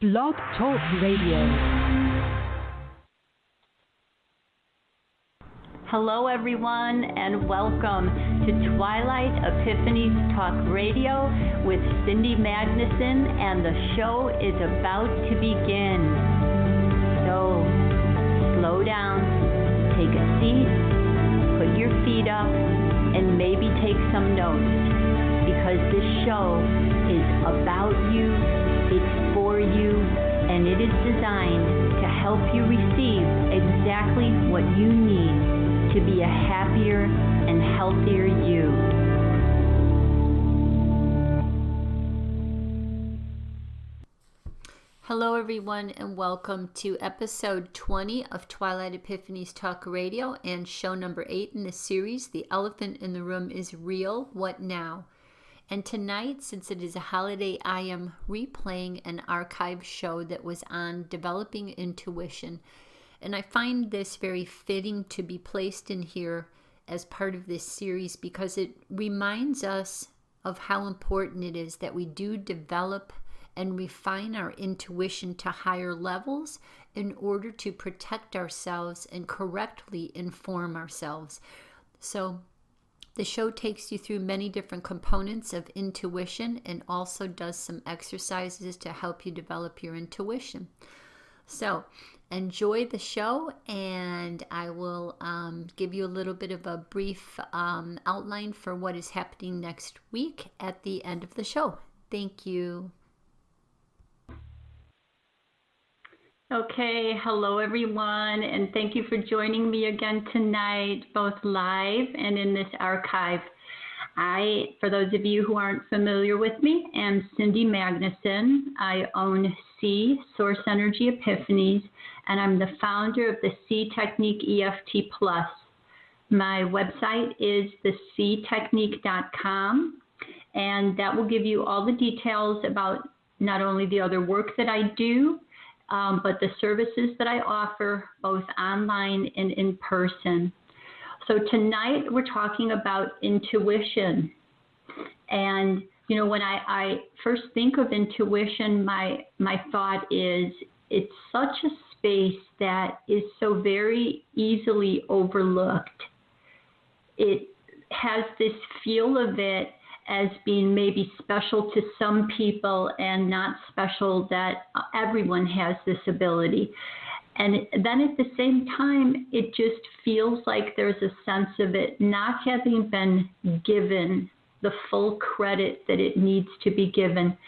Blog Talk Radio. Hello, everyone, and welcome to Twilight Epiphanies Talk Radio with Cindy Magnuson, and the show is about to begin. So, slow down, take a seat, put your feet up, and maybe take some notes, because this show is about you, it's for you, and it is designed to help you receive exactly what you need to be a happier and healthier you. Hello, everyone, and welcome to episode 20 of Twilight Epiphanies Talk Radio and show number 8 in the series, The Elephant in the Room is Real, What Now? And tonight, since it is a holiday, I am replaying an archive show that was on developing intuition. And I find this very fitting to be placed in here as part of this series because it reminds us of how important it is that we do develop and refine our intuition to higher levels in order to protect ourselves and correctly inform ourselves. So the show takes you through many different components of intuition and also does some exercises to help you develop your intuition. So enjoy the show, and I will give you a little bit of a brief outline for what is happening next week at the end of the show. Thank you. Okay, hello everyone, and thank you for joining me again tonight, both live and in this archive. I, for those of you who aren't familiar with me, am Cindy Magnuson. I own C, Source Energy Epiphanies, and I'm the founder of the C Technique EFT Plus. My website is thectechnique.com, and that will give you all the details about not only the other work that I do, but the services that I offer both online and in person. So tonight we're talking about intuition. And, you know, when I first think of intuition, my thought is it's such a space that is so very easily overlooked. It has this feel of it as being maybe special to some people and not special that everyone has this ability. And then at the same time, it just feels like there's a sense of it not having been given the full credit that it needs to be given.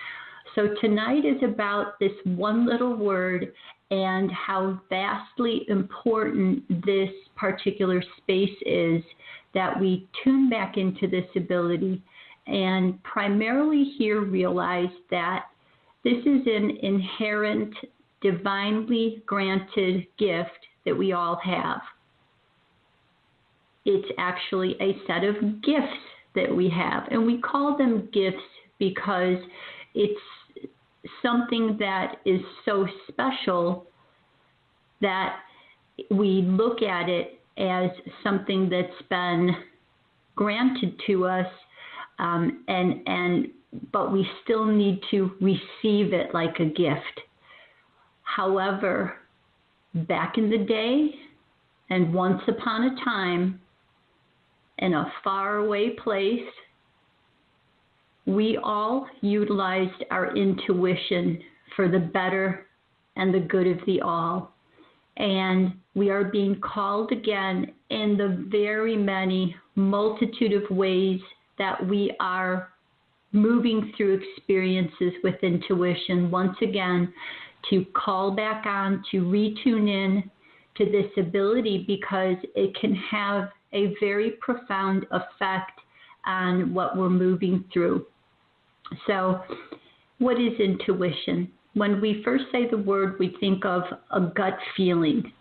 So tonight is about this one little word and how vastly important this particular space is, that we tune back into this ability and primarily here realize that this is an inherent, divinely granted gift that we all have. It's actually a set of gifts that we have, and we call them gifts because it's something that is so special that we look at it as something that's been granted to us, but we still need to receive it like a gift. However, back in the day and once upon a time, in a faraway place, we all utilized our intuition for the better and the good of the all. And we are being called again in the very many multitude of ways that we are moving through experiences with intuition, once again, to call back on, to retune in to this ability, because it can have a very profound effect on what we're moving through. So, what is intuition? When we first say the word, we think of a gut feeling.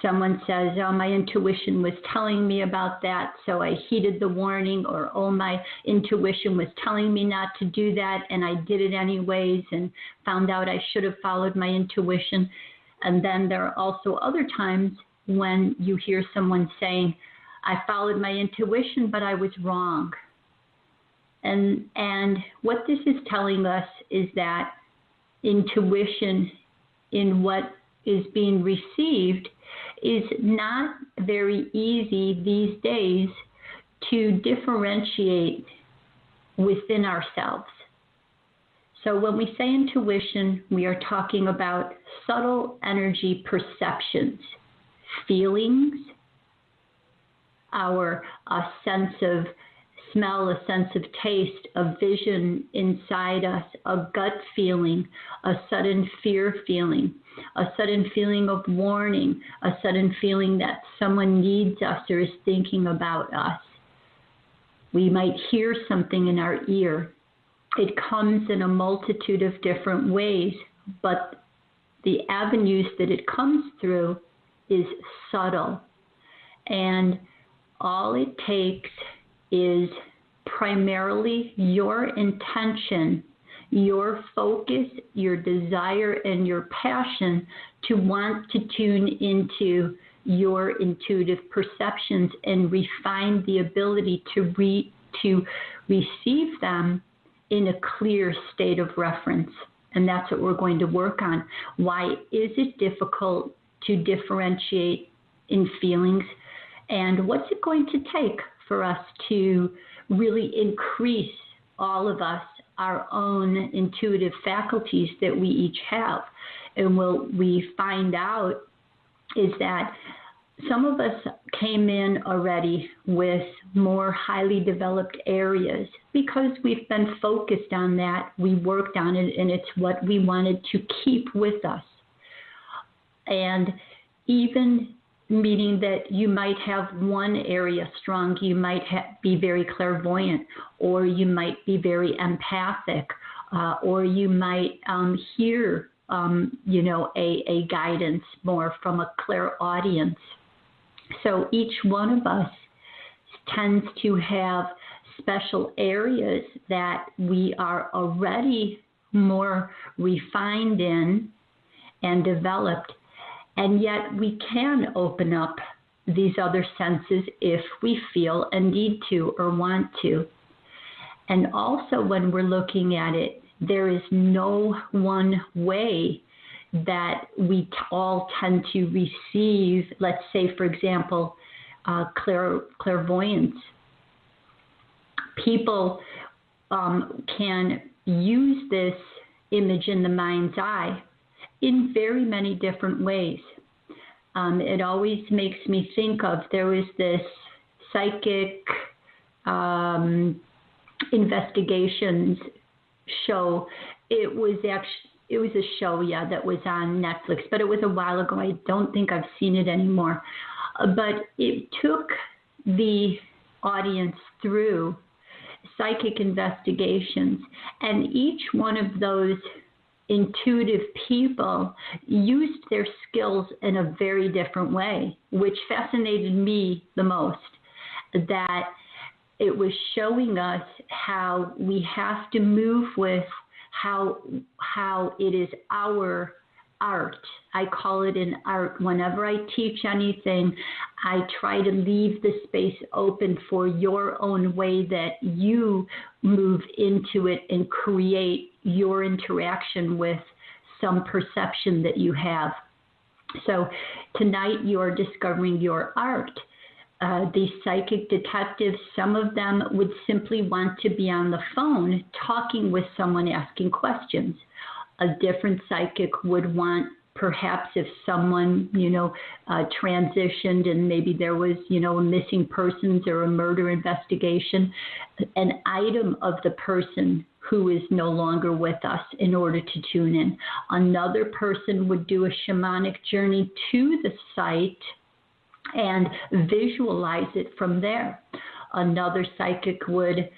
Someone says, oh, my intuition was telling me about that, so I heeded the warning, or oh, my intuition was telling me not to do that, and I did it anyways and found out I should have followed my intuition. And then there are also other times when you hear someone saying, I followed my intuition, but I was wrong. And what this is telling us is that intuition in what is being received is not very easy these days to differentiate within ourselves. So when we say intuition, we are talking about subtle energy perceptions, feelings, a sense of smell, a sense of taste, a vision inside us, a gut feeling, a sudden fear feeling, a sudden feeling of warning, a sudden feeling that someone needs us or is thinking about us. We might hear something in our ear. It comes in a multitude of different ways, but the avenues that it comes through is subtle. And all it takes is primarily your intention, your focus, your desire, and your passion to want to tune into your intuitive perceptions and refine the ability to receive them in a clear state of reference. And that's what we're going to work on. Why is it difficult to differentiate in feelings? And what's it going to take for us to really increase, all of us, our own intuitive faculties that we each have? And what we find out is that some of us came in already with more highly developed areas because we've been focused on that. We worked on it, and it's what we wanted to keep with us. And even meaning that you might have one area strong, you might be very clairvoyant, or you might be very empathic, or you might hear, a guidance more from a clairaudience. So each one of us tends to have special areas that we are already more refined in and developed, and yet we can open up these other senses if we feel a need to or want to. And also when we're looking at it, there is no one way that we all tend to receive, let's say, for example, clairvoyance. People can use this image in the mind's eye in very many different ways. It always makes me think of, there was this psychic investigations show. It was a show, that was on Netflix, but it was a while ago. I don't think I've seen it anymore. But it took the audience through psychic investigations, and each one of those intuitive people used their skills in a very different way, which fascinated me the most, that it was showing us how we have to move with how it is our art. I call it an art. Whenever I teach anything, I try to leave the space open for your own way that you move into it and create your interaction with some perception that you have. So tonight you're discovering your art. These psychic detectives, some of them would simply want to be on the phone talking with someone asking questions. A different psychic would want, perhaps if someone, transitioned and maybe there was, a missing persons or a murder investigation, an item of the person who is no longer with us in order to tune in. Another person would do a shamanic journey to the site and visualize it from there. Another psychic would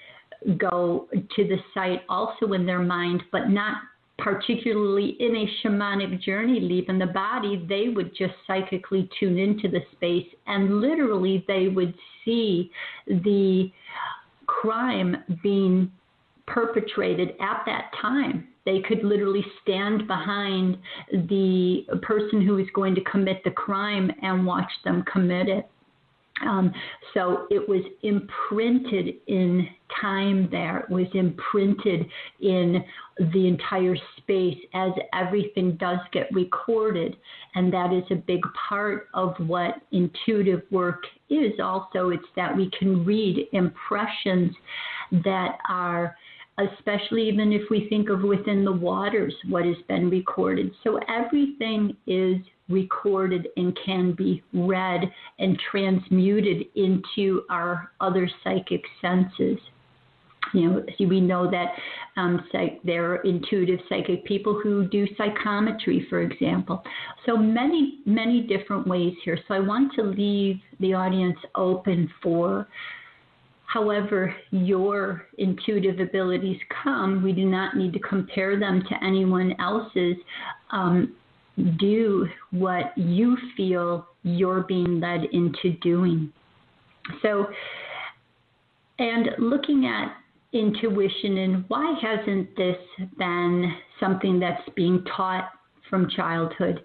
go to the site also in their mind, but not particularly in a shamanic journey, leaving the body. They would just psychically tune into the space, and literally they would see the crime being perpetrated at that time. They could literally stand behind the person who is going to commit the crime and watch them commit it. So it was imprinted in time there. It was imprinted in the entire space as everything does get recorded. And that is a big part of what intuitive work is also. It's that we can read impressions that are, especially even if we think of within the waters, what has been recorded. So everything is recorded and can be read and transmuted into our other psychic senses. We know that there are intuitive psychic people who do psychometry, for example. So many, many different ways here. So I want to leave the audience open for however your intuitive abilities come. We do not need to compare them to anyone else's. Do what you feel you're being led into doing. So, and looking at intuition and why hasn't this been something that's being taught from childhood?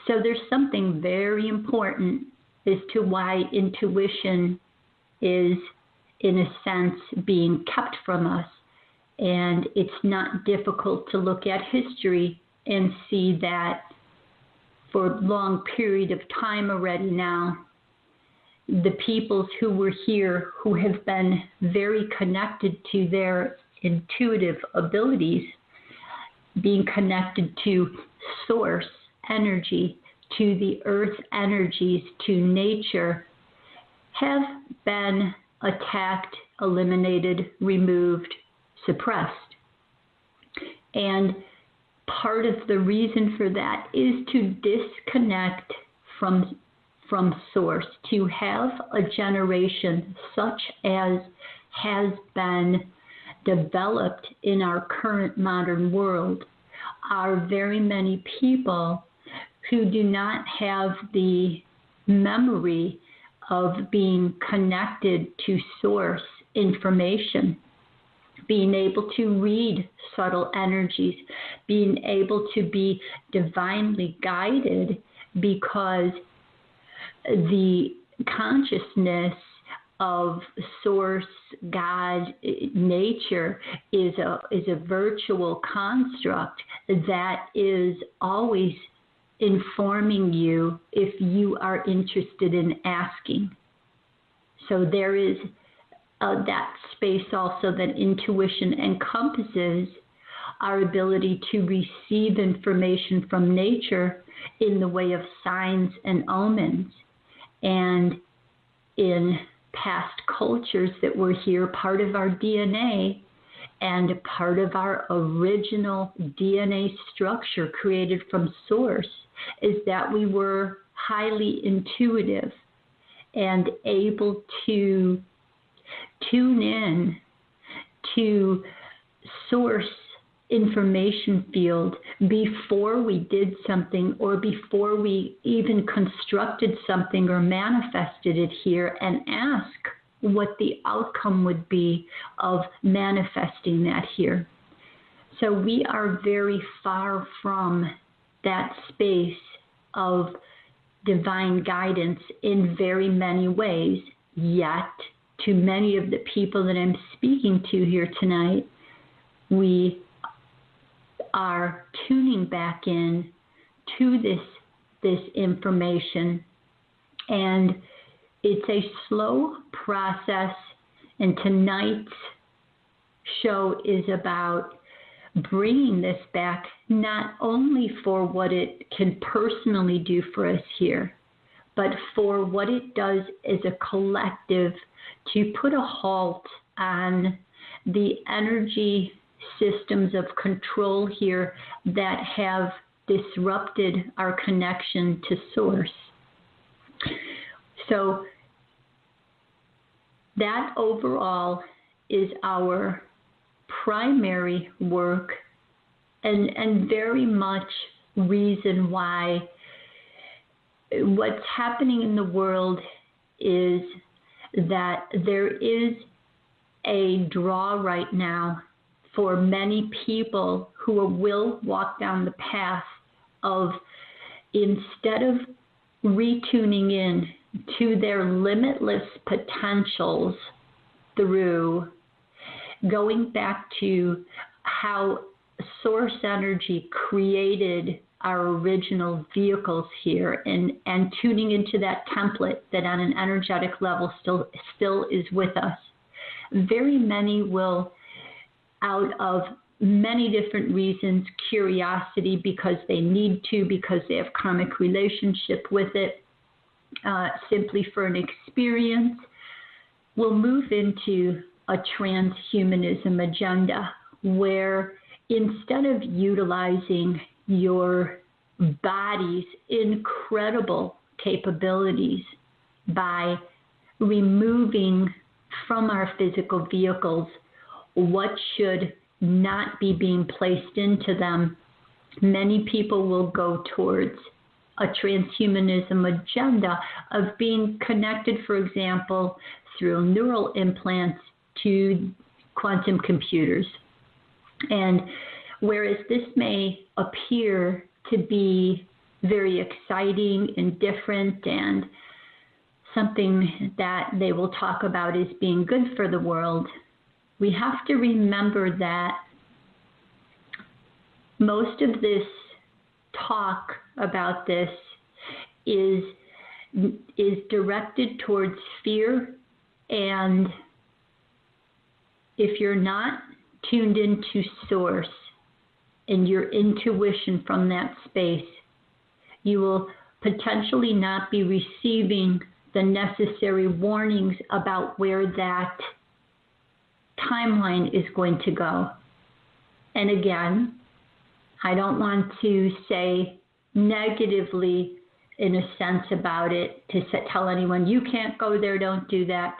So there's something very important as to why intuition is, in a sense, being kept from us. And it's not difficult to look at history and see that for a long period of time already now, the peoples who were here, who have been very connected to their intuitive abilities, being connected to source energy, to the earth energies, to nature, have been attacked, eliminated, removed, suppressed. And part of the reason for that is to disconnect from source, to have a generation such as has been developed in our current modern world. Are very many people who do not have the memory of being connected to source information, being able to read subtle energies, being able to be divinely guided, because the consciousness of source, God, nature is a virtual construct that is always informing you if you are interested in asking. So there is that space also that intuition encompasses our ability to receive information from nature in the way of signs and omens. And in past cultures that were here, part of our DNA and part of our original DNA structure created from source is that we were highly intuitive and able to tune in to source information field before we did something or before we even constructed something or manifested it here, and ask what the outcome would be of manifesting that here. So we are very far from that space of divine guidance in very many ways, yet to many of the people that I'm speaking to here tonight, we are tuning back in to this information. And it's a slow process, and tonight's show is about bringing this back, not only for what it can personally do for us here, but for what it does as a collective to put a halt on the energy systems of control here that have disrupted our connection to source. So that overall is our primary work, and very much reason why what's happening in the world is that there is a draw right now for many people who will walk down the path of, instead of retuning in to their limitless potentials through going back to how source energy created our original vehicles here, and tuning into that template that on an energetic level still is with us. Very many will, out of many different reasons, curiosity, because they need to, because they have karmic relationship with it, simply for an experience, will move into a transhumanism agenda where instead of utilizing your body's incredible capabilities by removing from our physical vehicles what should not be being placed into them, many people will go towards a transhumanism agenda of being connected, for example, through neural implants to quantum computers. And whereas this may appear to be very exciting and different and something that they will talk about as being good for the world, we have to remember that most of this talk about this is directed towards fear, and if you're not tuned into source and your intuition from that space, you will potentially not be receiving the necessary warnings about where that timeline is going to go. And again, I don't want to say negatively in a sense about it, to tell anyone, you can't go there, don't do that.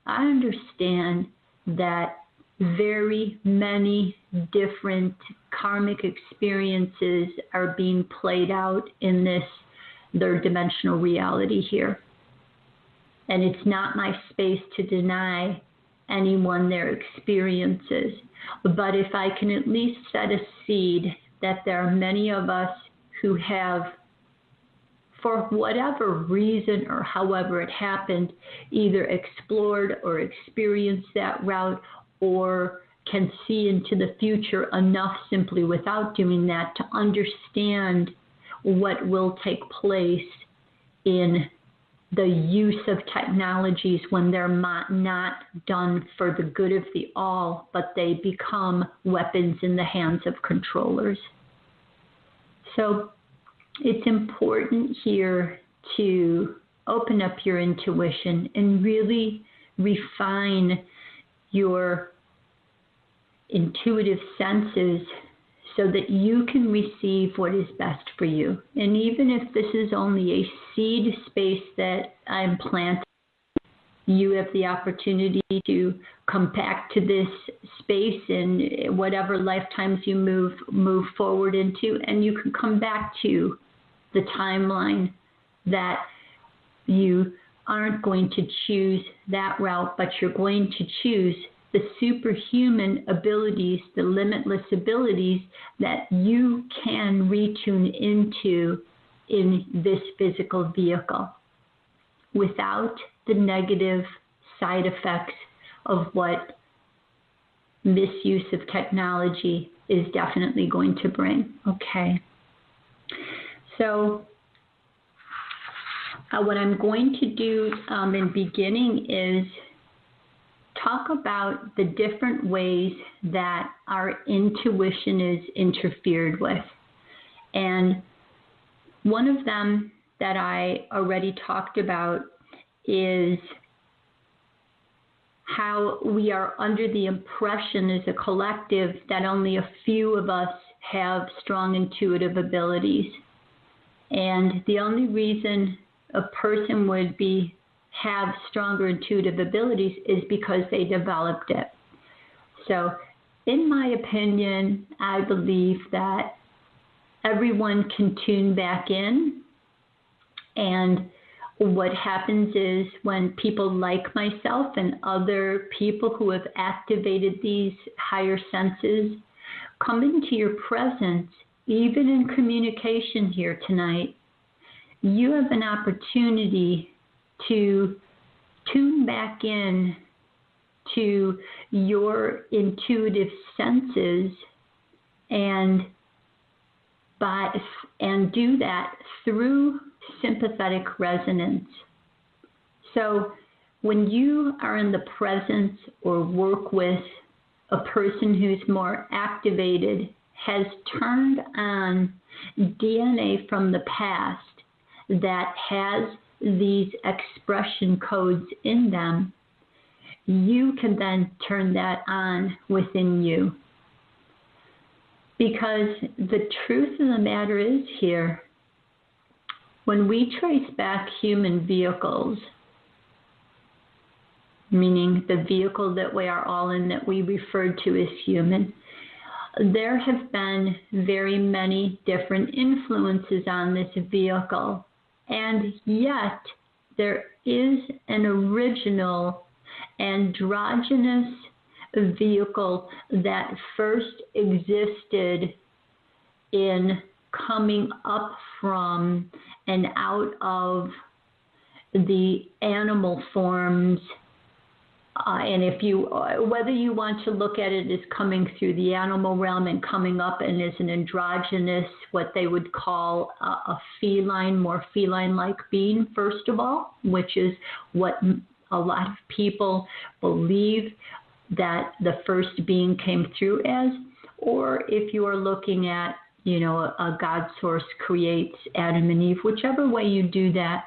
I understand that very many different karmic experiences are being played out in this third dimensional reality here. And it's not my space to deny anyone their experiences. But if I can at least set a seed that there are many of us who have, for whatever reason or however it happened, either explored or experienced that route, or can see into the future enough simply without doing that to understand what will take place in the use of technologies when they're not done for the good of the all, but they become weapons in the hands of controllers. So it's important here to open up your intuition and really refine your intuitive senses so that you can receive what is best for you. And even if this is only a seed space that I'm planting, you have the opportunity to come back to this space in whatever lifetimes you move forward into, and you can come back to the timeline that you aren't going to choose that route, but you're going to choose the superhuman abilities, the limitless abilities that you can retune into in this physical vehicle without the negative side effects of what misuse of technology is definitely going to bring. Okay. So what I'm going to do in beginning is talk about the different ways that our intuition is interfered with. And one of them that I already talked about is how we are under the impression as a collective that only a few of us have strong intuitive abilities. And the only reason a person would have stronger intuitive abilities is because they developed it. So in my opinion, I believe that everyone can tune back in. And what happens is when people like myself and other people who have activated these higher senses come into your presence, even in communication here tonight, you have an opportunity to tune back in to your intuitive senses and do that through sympathetic resonance. So when you are in the presence or work with a person who's more activated, has turned on DNA from the past that has these expression codes in them, you can then turn that on within you. Because the truth of the matter is here, when we trace back human vehicles, meaning the vehicle that we are all in that we refer to as human, there have been very many different influences on this vehicle. And yet, there is an original androgynous vehicle that first existed in coming up from and out of the animal forms. And if you, whether you want to look at it as coming through the animal realm and coming up and as an androgynous, what they would call a feline, more feline-like being, first of all, which is what a lot of people believe that the first being came through as, or if you are looking at, a God source creates Adam and Eve, whichever way you do that,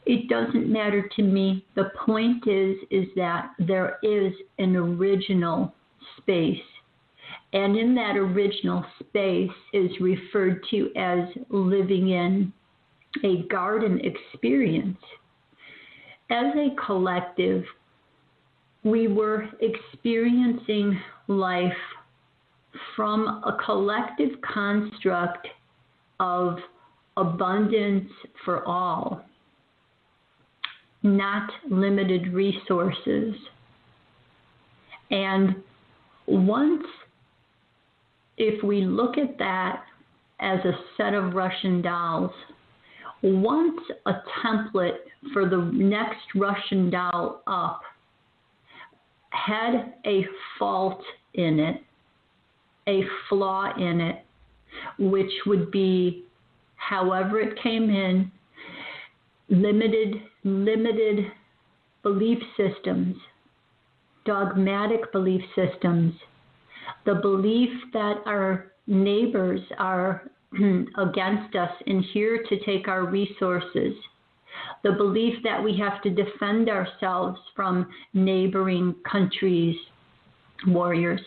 it doesn't matter to me. The point is that there is an original space. And in that original space is referred to as living in a garden experience. As a collective, we were experiencing life from a collective construct of abundance for all, not limited resources. And once, if we look at that as a set of Russian dolls, once a template for the next Russian doll up had a fault in it, a flaw in it, which would be however it came in, limited belief systems, dogmatic belief systems, the belief that our neighbors are against us and here to take our resources, the belief that we have to defend ourselves from neighboring countries' warriors,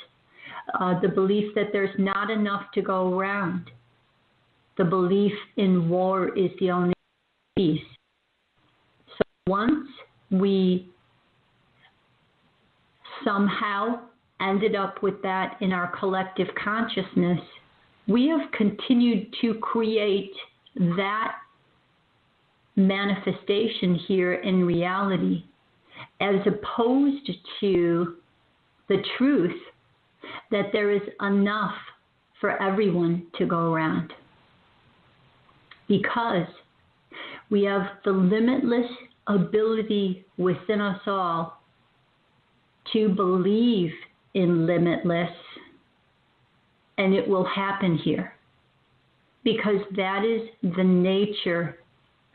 the belief that there's not enough to go around, the belief in war is the only peace. So once we somehow ended up with that in our collective consciousness, we have continued to create that manifestation here in reality, as opposed to the truth that there is enough for everyone to go around. Because we have the limitless ability within us all to believe in limitless, and it will happen here. Because that is the nature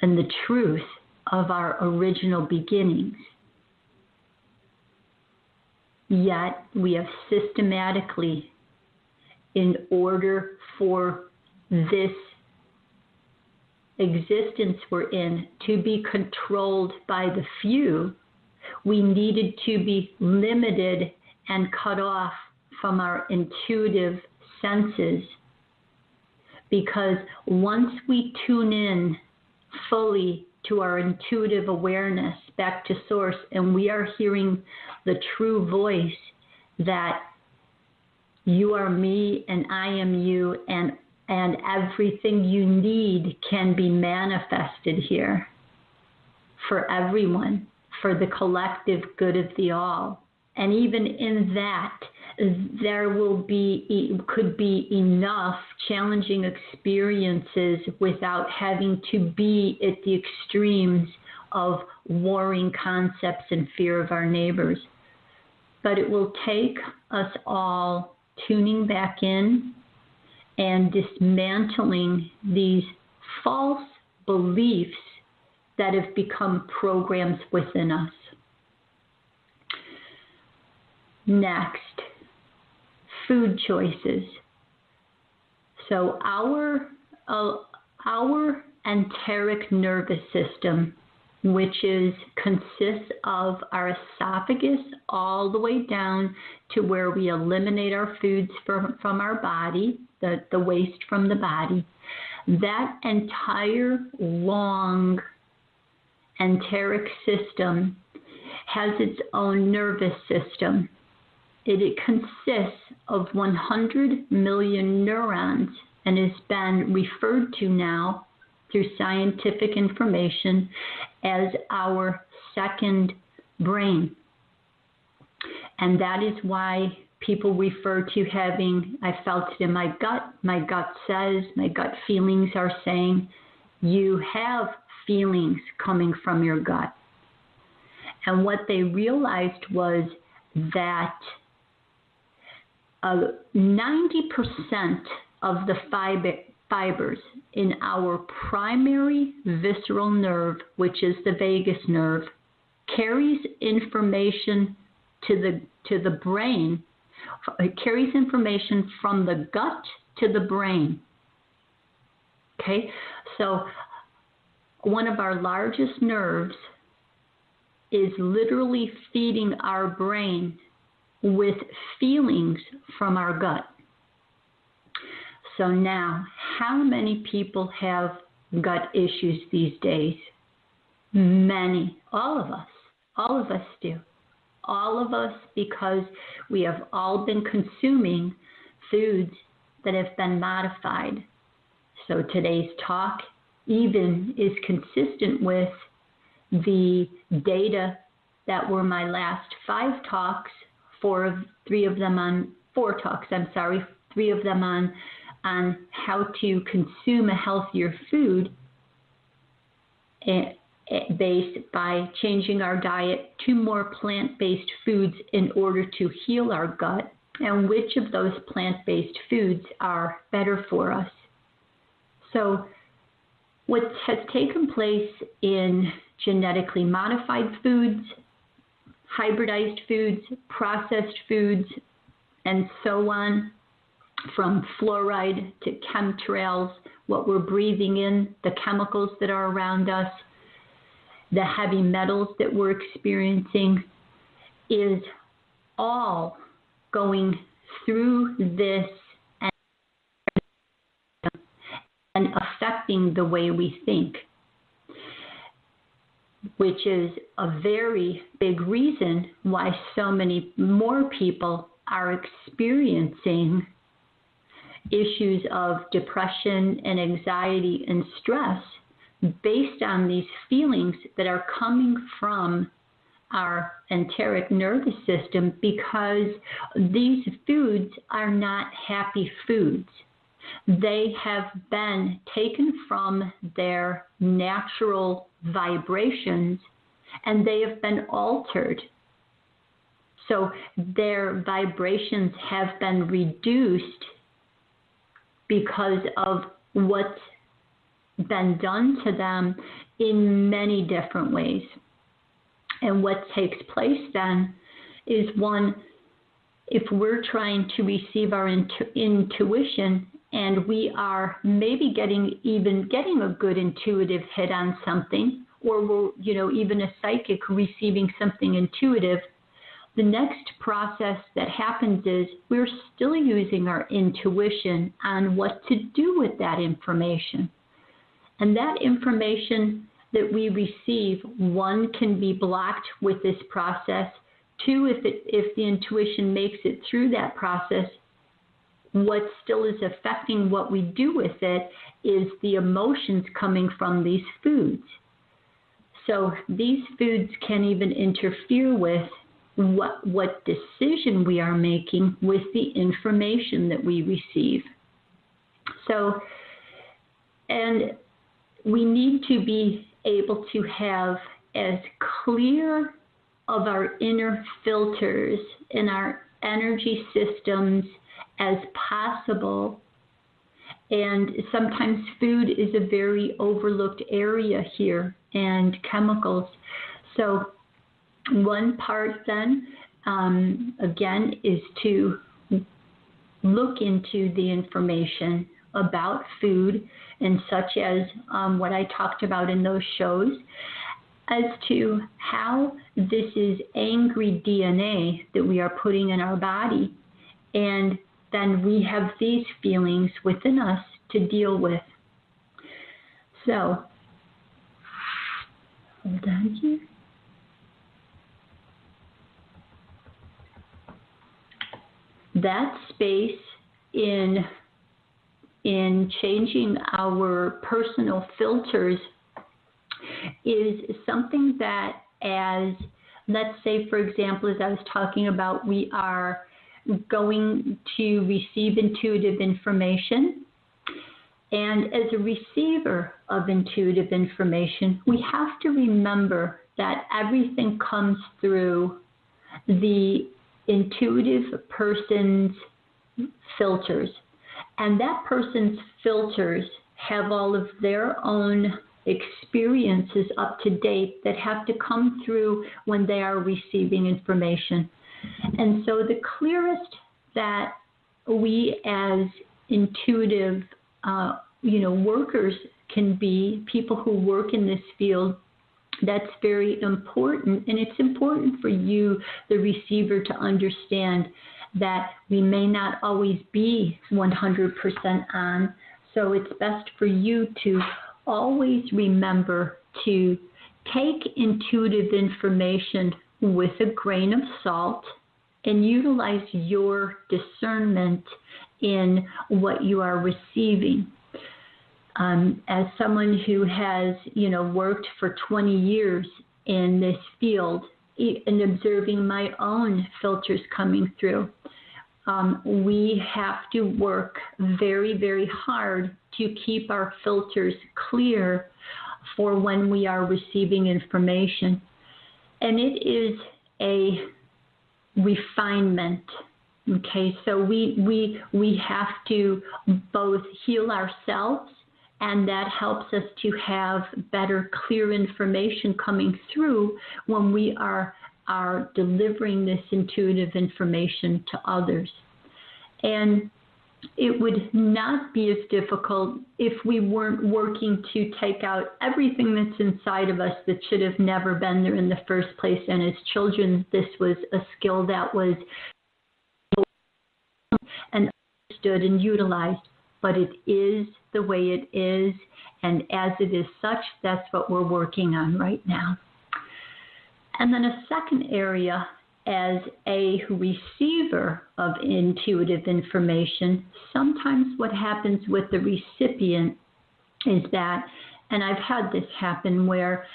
and the truth of our original beginnings. Yet we have systematically, in order for this existence we're in to be controlled by the few, we needed to be limited and cut off from our intuitive senses. Because once we tune in fully to our intuitive awareness back to source, and we are hearing the true voice that you are me and I am you, and everything you need can be manifested here for everyone, for the collective good of the all. And even in that, there could be enough challenging experiences without having to be at the extremes of warring concepts and fear of our neighbors. But it will take us all tuning back in and dismantling these false beliefs that have become programs within us. Next, food choices. So our enteric nervous system, which consists of our esophagus all the way down to where we eliminate our foods from our body, the waste from the body, that entire long enteric system has its own nervous system. It consists of 100 million neurons and has been referred to now through scientific information as our second brain. And that is why people refer to having, I felt it in my gut says, my gut feelings are saying, you have feelings coming from your gut. And what they realized was that 90% of the fibers in our primary visceral nerve, which is the vagus nerve, carries information to the brain. It carries information from the gut to the brain. Okay, so one of our largest nerves is literally feeding our brain with feelings from our gut. So now, how many people have gut issues these days? Many. All of us. All of us do. All of us, because we have all been consuming foods that have been modified. So today's talk even is consistent with the data that were my last 5 talks, 3 of them on how to consume a healthier food based by changing our diet to more plant-based foods in order to heal our gut, and which of those plant-based foods are better for us. So what has taken place in genetically modified foods, hybridized foods, processed foods, and so on, from fluoride to chemtrails, what we're breathing in, the chemicals that are around us, the heavy metals that we're experiencing, is all going through this and affecting the way we think, which is a very big reason why so many more people are experiencing issues of depression and anxiety and stress based on these feelings that are coming from our enteric nervous system, because these foods are not happy foods. They have been taken from their natural vibrations and they have been altered. So their vibrations have been reduced because of what's been done to them in many different ways. And what takes place then is, one, if we're trying to receive our intuition and we are maybe getting a good intuitive hit on something, or we're, even a psychic receiving something intuitive, the next process that happens is we're still using our intuition on what to do with that information. And that information that we receive, one, can be blocked with this process. 2, if the intuition makes it through that process, what still is affecting what we do with it is the emotions coming from these foods. So these foods can even interfere with what decision we are making with the information that we receive. So, and we need to be able to have as clear of our inner filters in our energy systems as possible. And sometimes food is a very overlooked area here, and chemicals. So one part then, again, is to look into the information about food, and such as what I talked about in those shows, as to how this is angry DNA that we are putting in our body, and then we have these feelings within us to deal with. So, hold on here. That space in changing our personal filters is something that, as, let's say, for example, as I was talking about, we are going to receive intuitive information. And as a receiver of intuitive information, we have to remember that everything comes through the intuitive person's filters. And that person's filters have all of their own experiences up to date that have to come through when they are receiving information. And so the clearest that we as intuitive workers can be, people who work in this field, that's very important. And it's important for you, the receiver, to understand that we may not always be 100% on. So it's best for you to always remember to take intuitive information with a grain of salt and utilize your discernment in what you are receiving. As someone who has, worked for 20 years in this field and observing my own filters coming through, we have to work very, very hard to keep our filters clear for when we are receiving information. And it is a refinement. Okay, so we have to both heal ourselves, and that helps us to have better, clear information coming through when we are delivering this intuitive information to others. And it would not be as difficult if we weren't working to take out everything that's inside of us that should have never been there in the first place. And as children, this was a skill that was and understood and utilized, but it is the way it is, and as it is such, that's what we're working on right now. And then a second area, as a receiver of intuitive information, sometimes what happens with the recipient is that, and I've had this happen, where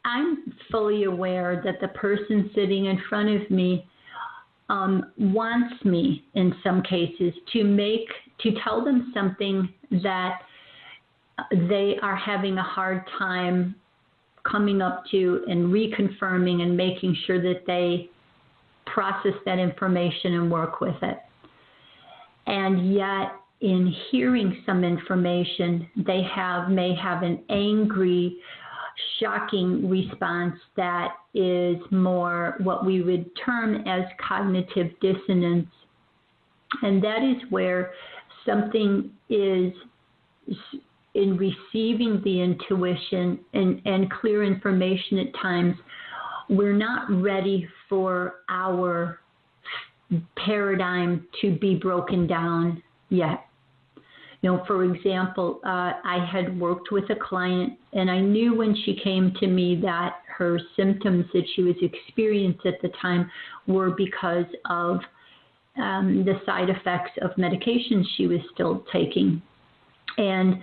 I'm fully aware that the person sitting in front of me wants me, in some cases, to tell them something that they are having a hard time coming up to and reconfirming and making sure that they process that information and work with it. And yet, in hearing some information, they may have an angry, shocking response that is more what we would term as cognitive dissonance. And that is where something is, in receiving the intuition and clear information at times, we're not ready for our paradigm to be broken down yet. For example, I had worked with a client, and I knew when she came to me that her symptoms that she was experiencing at the time were because of the side effects of medications she was still taking. And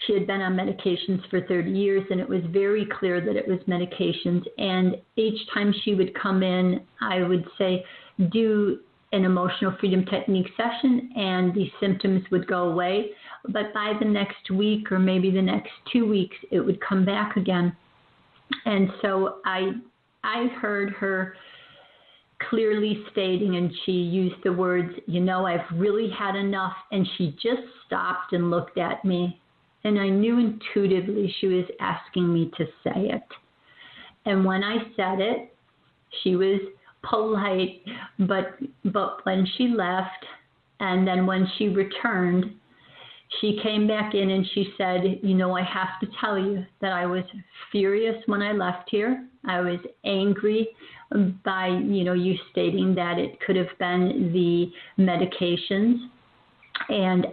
she had been on medications for 30 years, and it was very clear that it was medications. And each time she would come in, I would say, do an emotional freedom technique session, and the symptoms would go away. But by the next week, or maybe the next 2 weeks, it would come back again. And so I heard her clearly stating, and she used the words, I've really had enough. And she just stopped and looked at me. And I knew intuitively she was asking me to say it. And when I said it, she was polite, but when she left, and then when she returned, she came back in and she said, I have to tell you that I was furious when I left here. I was angry by, you stating that it could have been the medications. And,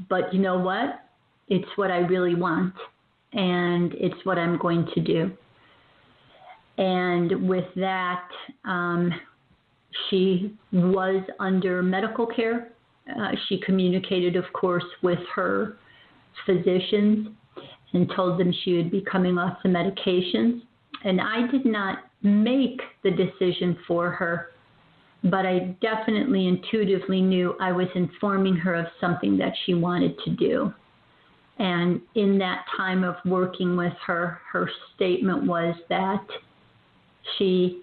but you know what? It's what I really want, and it's what I'm going to do. And with that, she was under medical care. She communicated, of course, with her physicians and told them she would be coming off the medications. And I did not make the decision for her, but I definitely intuitively knew I was informing her of something that she wanted to do. And in that time of working with her, her statement was that she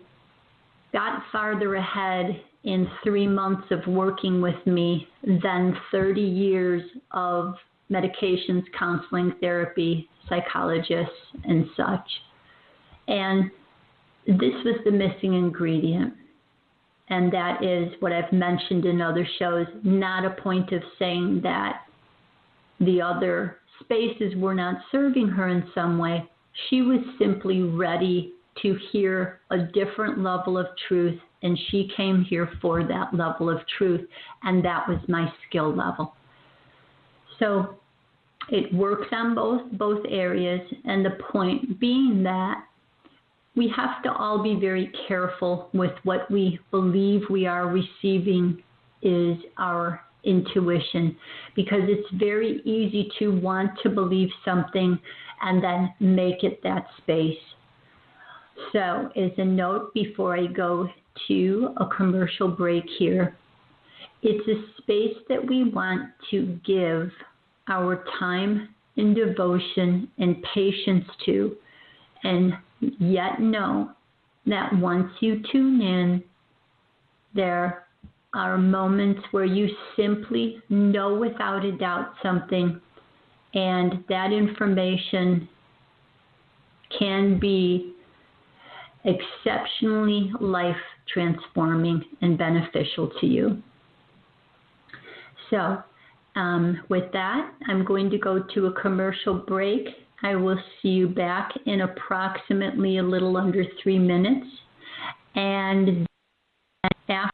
got farther ahead in 3 months of working with me than 30 years of medications, counseling, therapy, psychologists, and such. And this was the missing ingredient. And that is what I've mentioned in other shows, not a point of saying that the other spaces were not serving her in some way. She was simply ready to hear a different level of truth, and she came here for that level of truth, and that was my skill level. So it works on both areas, and the point being that we have to all be very careful with what we believe we are receiving is our intuition, because it's very easy to want to believe something and then make it that space. So as a note before I go to a commercial break here, it's a space that we want to give our time and devotion and patience to, and yet know that once you tune in, there are moments where you simply know without a doubt something, and that information can be exceptionally life transforming and beneficial to you. So with that, I'm going to go to a commercial break. I will see you back in approximately a little under 3 minutes. And after,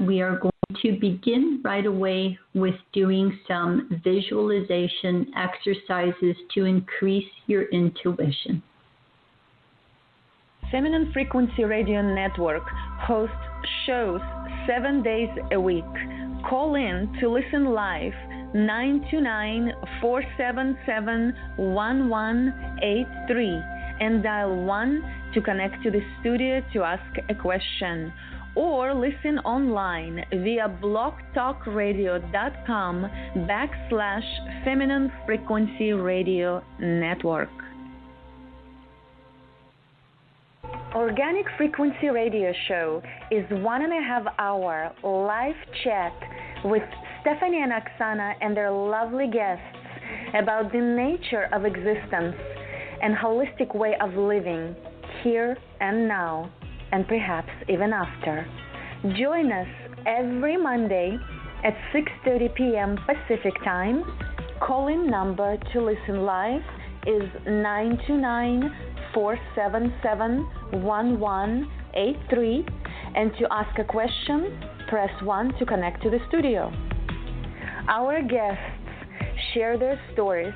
we are going to begin right away with doing some visualization exercises to increase your intuition. Feminine Frequency Radio Network hosts shows 7 days a week. Call in to listen live 929-477-1183 and dial 1 to connect to the studio to ask a question, or listen online via blogtalkradio.com/Feminine Frequency Radio Network. Organic Frequency Radio Show is 1.5 hour live chat with Stephanie and Oksana and their lovely guests about the nature of existence and holistic way of living here and now, and perhaps even after. Join us every Monday at 6:30 p.m. Pacific Time. Call-in number to listen live is 929-477-1183, and to ask a question, press 1 to connect to the studio. Our guests share their stories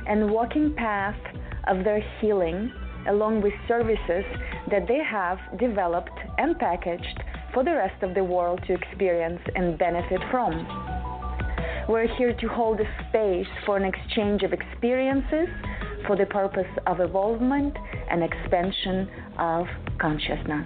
and walking path of their healing, along with services that they have developed and packaged for the rest of the world to experience and benefit from. We're here to hold a space for an exchange of experiences for the purpose of evolvement and expansion of consciousness.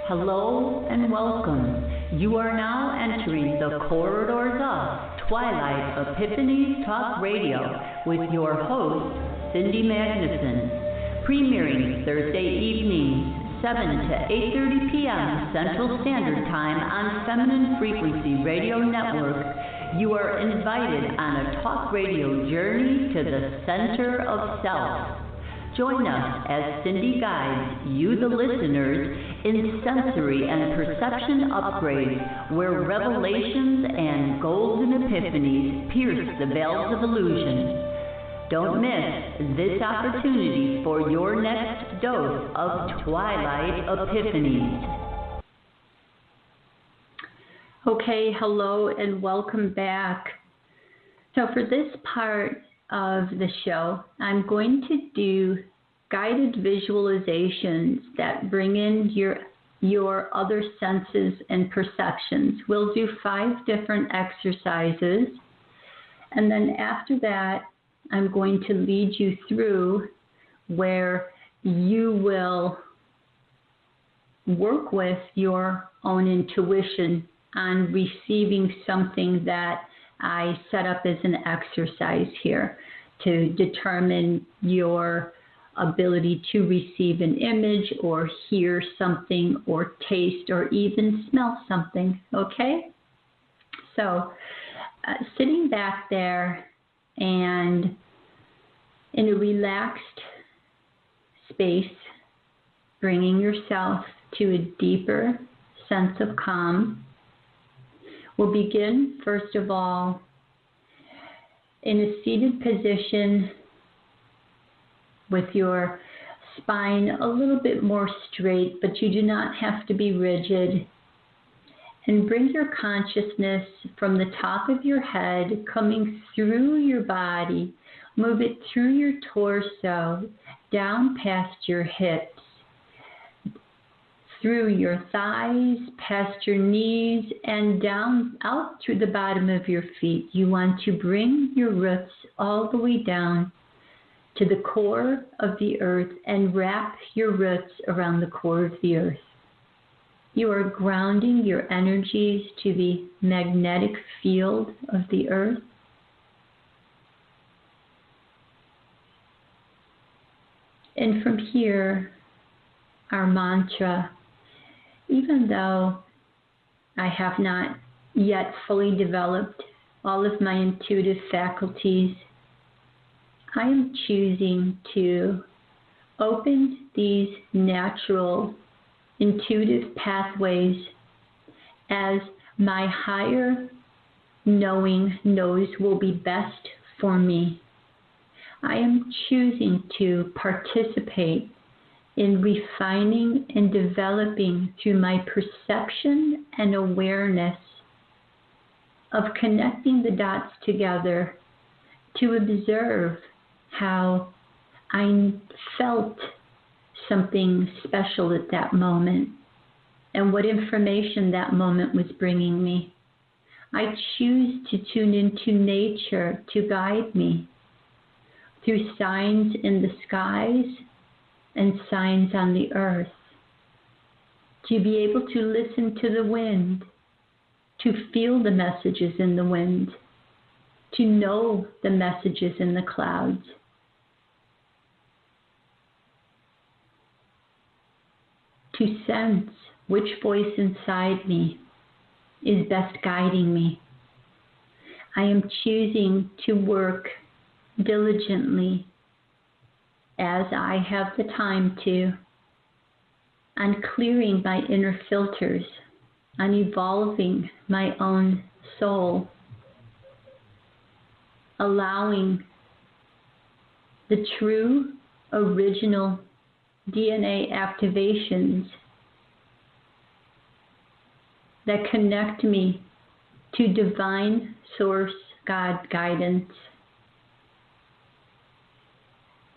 Hello and welcome. You are now entering the corridors of Twilight Epiphanies Talk Radio with your host, Cindy Magnuson, premiering Thursday evenings, 7 to 8:30 p.m. Central Standard Time on Feminine Frequency Radio Network. You are invited on a talk radio journey to the center of self. Join us as Cindy guides you, the listeners, in sensory and perception upgrades where revelations and golden epiphanies pierce the veils of illusion. Don't miss this opportunity for your next dose of Twilight Epiphanies. Okay, hello and welcome back. So for this part of the show, I'm going to do guided visualizations that bring in your other senses and perceptions. We'll do 5 different exercises, and then after that, I'm going to lead you through where you will work with your own intuition on receiving something that I set up as an exercise here to determine your ability to receive an image or hear something or taste or even smell something, okay? So sitting back there and in a relaxed space, bringing yourself to a deeper sense of calm. We'll begin, first of all, in a seated position with your spine a little bit more straight, but you do not have to be rigid. And bring your consciousness from the top of your head, coming through your body, move it through your torso, down past your hips, through your thighs, past your knees, and down out through the bottom of your feet. You want to bring your roots all the way down to the core of the earth and wrap your roots around the core of the earth. You are grounding your energies to the magnetic field of the earth. And from here, our mantra, even though I have not yet fully developed all of my intuitive faculties, I am choosing to open these natural intuitive pathways as my higher knowing knows will be best for me. I am choosing to participate in refining and developing through my perception and awareness of connecting the dots together to observe how I felt something special at that moment and what information that moment was bringing me. I choose to tune into nature to guide me through signs in the skies and signs on the earth, to be able to listen to the wind, to feel the messages in the wind, to know the messages in the clouds. To sense which voice inside me is best guiding me. I am choosing to work diligently as I have the time to on clearing my inner filters, on evolving my own soul, allowing the true original DNA activations that connect me to divine source God guidance.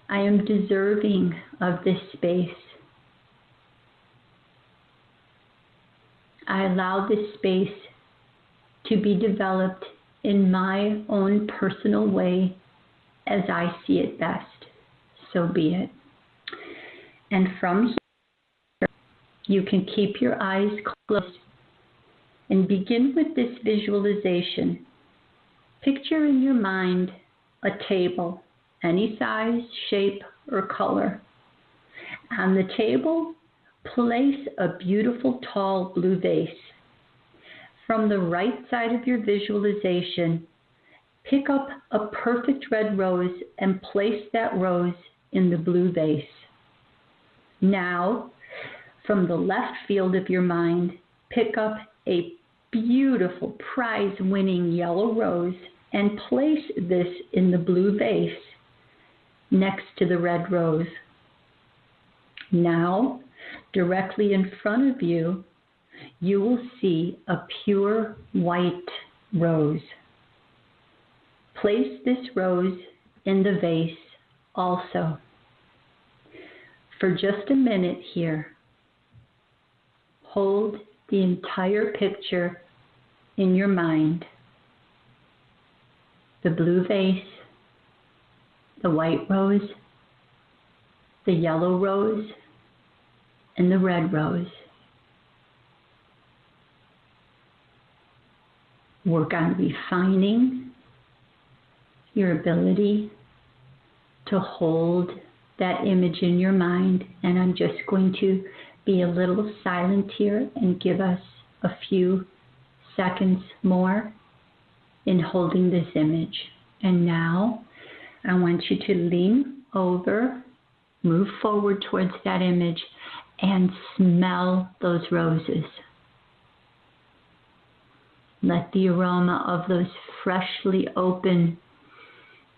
I am deserving of this space. I allow this space to be developed in my own personal way as I see it best. So be it. And from here, you can keep your eyes closed and begin with this visualization. Picture in your mind a table any size, shape, or color. On the table, place a beautiful tall blue vase. From the right side of your visualization, pick up a perfect red rose and place that rose in the blue vase. Now, from the left field of your mind, pick up a beautiful prize-winning yellow rose and place this in the blue vase next to the red rose. Now, directly in front of you, you will see a pure white rose. Place this rose in the vase also. For just a minute here, hold the entire picture in your mind. The blue vase, the white rose, the yellow rose, and the red rose. Work on refining your ability to hold that image in your mind, and I'm just going to be a little silent here and give us a few seconds more in holding this image. And now I want you to lean over, move forward towards that image, and smell those roses. Let the aroma of those freshly open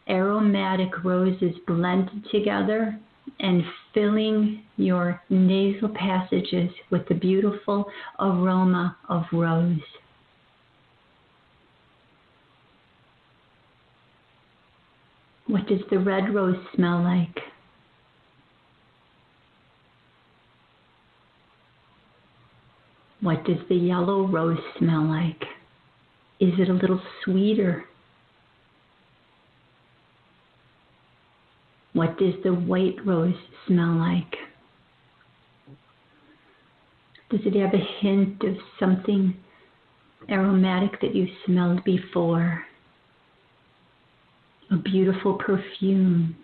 aromatic roses blend together and filling your nasal passages with the beautiful aroma of rose. What does the red rose smell like? What does the yellow rose smell like? Is it a little sweeter? What does the white rose smell like? Does it have a hint of something aromatic that you smelled before? A beautiful perfume.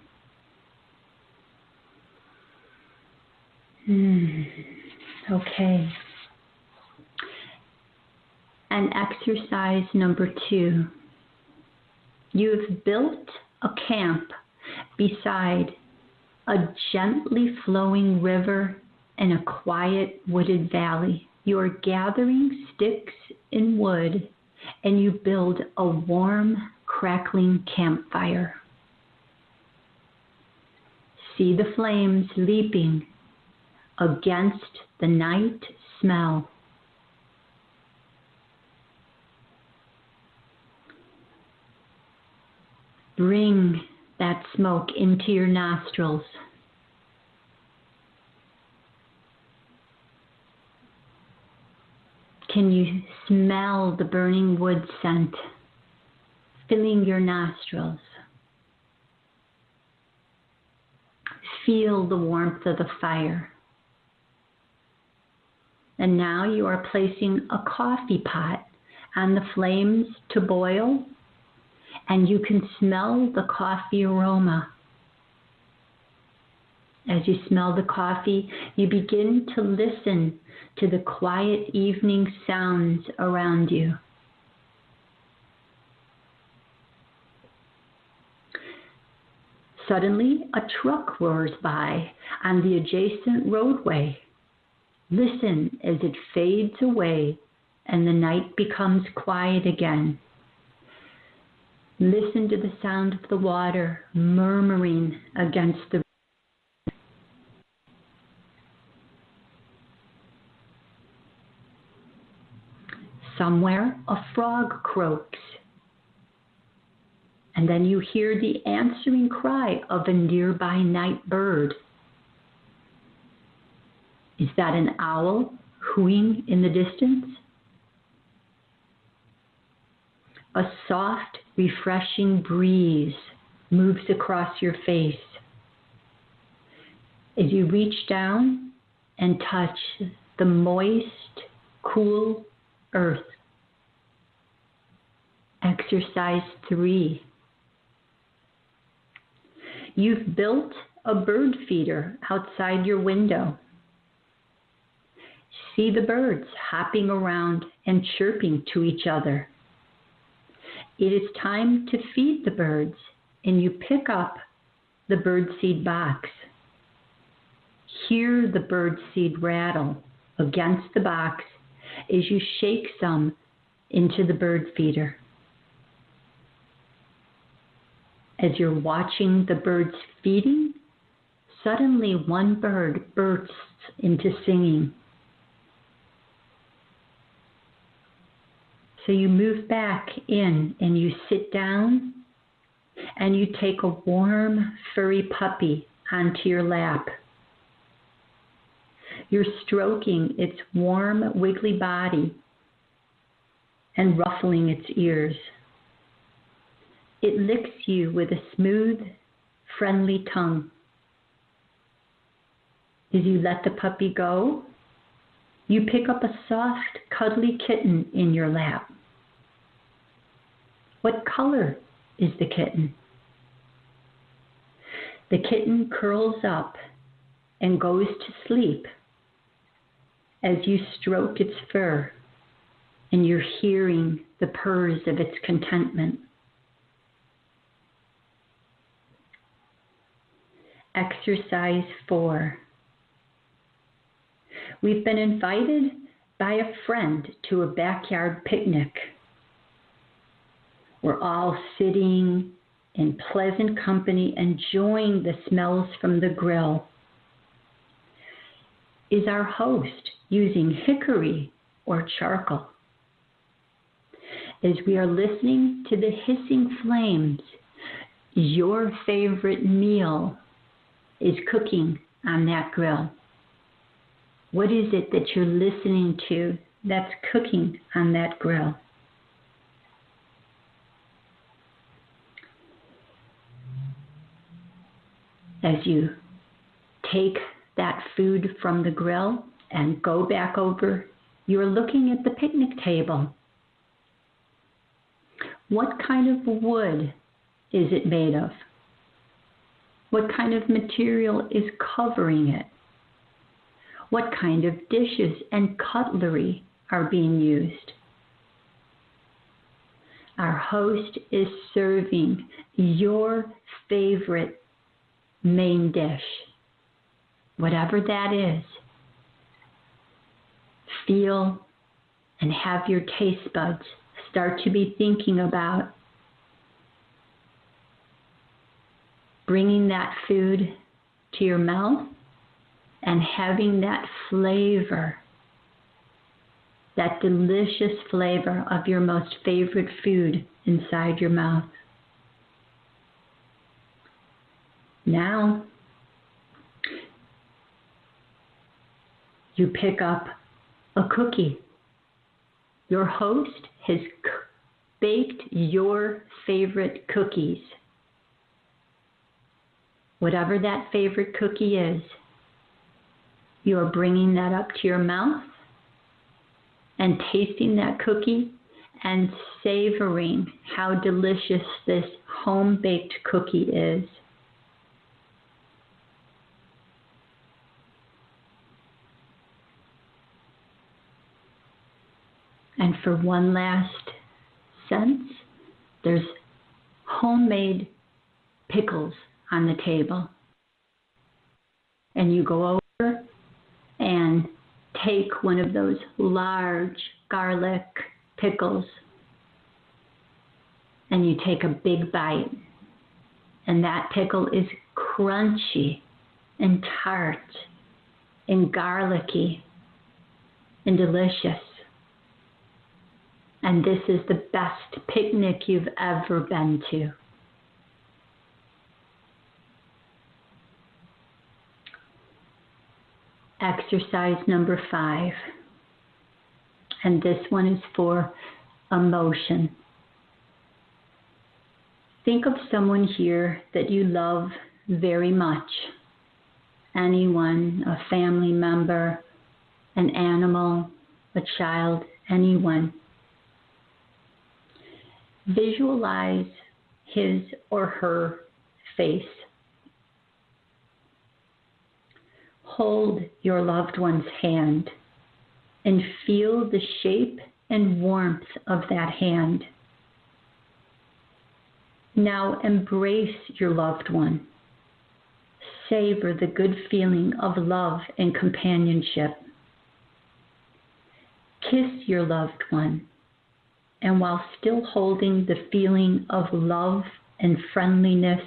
Okay. And exercise number 2. You have built a camp beside a gently flowing river and a quiet wooded valley. You are gathering sticks and wood, and you build a warm, crackling campfire. See the flames leaping against the night smell. Bring that smoke into your nostrils. Can you smell the burning wood scent filling your nostrils? Feel the warmth of the fire. And now you are placing a coffee pot on the flames to boil, and you can smell the coffee aroma. As you smell the coffee, you begin to listen to the quiet evening sounds around you. Suddenly, a truck roars by on the adjacent roadway. Listen as it fades away and the night becomes quiet again. Listen to the sound of the water murmuring against the road. Somewhere a frog croaks, and then you hear the answering cry of a nearby night bird. Is that an owl hooting in the distance? A soft, refreshing breeze moves across your face as you reach down and touch the moist, cool earth. Exercise 3. You've built a bird feeder outside your window. See the birds hopping around and chirping to each other. It is time to feed the birds, and you pick up the birdseed box. Hear the birdseed rattle against the box as you shake some into the bird feeder. As you're watching the birds feeding, suddenly one bird bursts into singing. So you move back in and you sit down and you take a warm, furry puppy onto your lap. You're stroking its warm, wiggly body and ruffling its ears. It licks you with a smooth, friendly tongue. As you let the puppy go, you pick up a soft, cuddly kitten in your lap. What color is the kitten? The kitten curls up and goes to sleep as you stroke its fur and you're hearing the purrs of its contentment. Exercise 4. We've been invited by a friend to a backyard picnic. We're all sitting in pleasant company, enjoying the smells from the grill. Is our host using hickory or charcoal? As we are listening to the hissing flames, your favorite meal is cooking on that grill. What is it that you're listening to that's cooking on that grill? As you take that food from the grill and go back over, you're looking at the picnic table. What kind of wood is it made of? What kind of material is covering it? What kind of dishes and cutlery are being used? Our host is serving your favorite main dish, whatever that is. Feel and have your taste buds start to be thinking about bringing that food to your mouth and having that flavor, that delicious flavor of your most favorite food inside your mouth. Now, you pick up a cookie. Your host has baked your favorite cookies. Whatever that favorite cookie is, you are bringing that up to your mouth and tasting that cookie and savoring how delicious this home-baked cookie is. And for one last sense, there's homemade pickles on the table. And you go over and take one of those large garlic pickles and you take a big bite. And that pickle is crunchy and tart and garlicky and delicious. And this is the best picnic you've ever been to. Exercise number 5. And this one is for emotion. Think of someone here that you love very much. Anyone, a family member, an animal, a child, anyone. Visualize his or her face hold your loved one's hand and feel the shape and warmth of that hand. Now embrace your loved one. Savor the good feeling of love and companionship. Kiss your loved one, and while still holding the feeling of love and friendliness,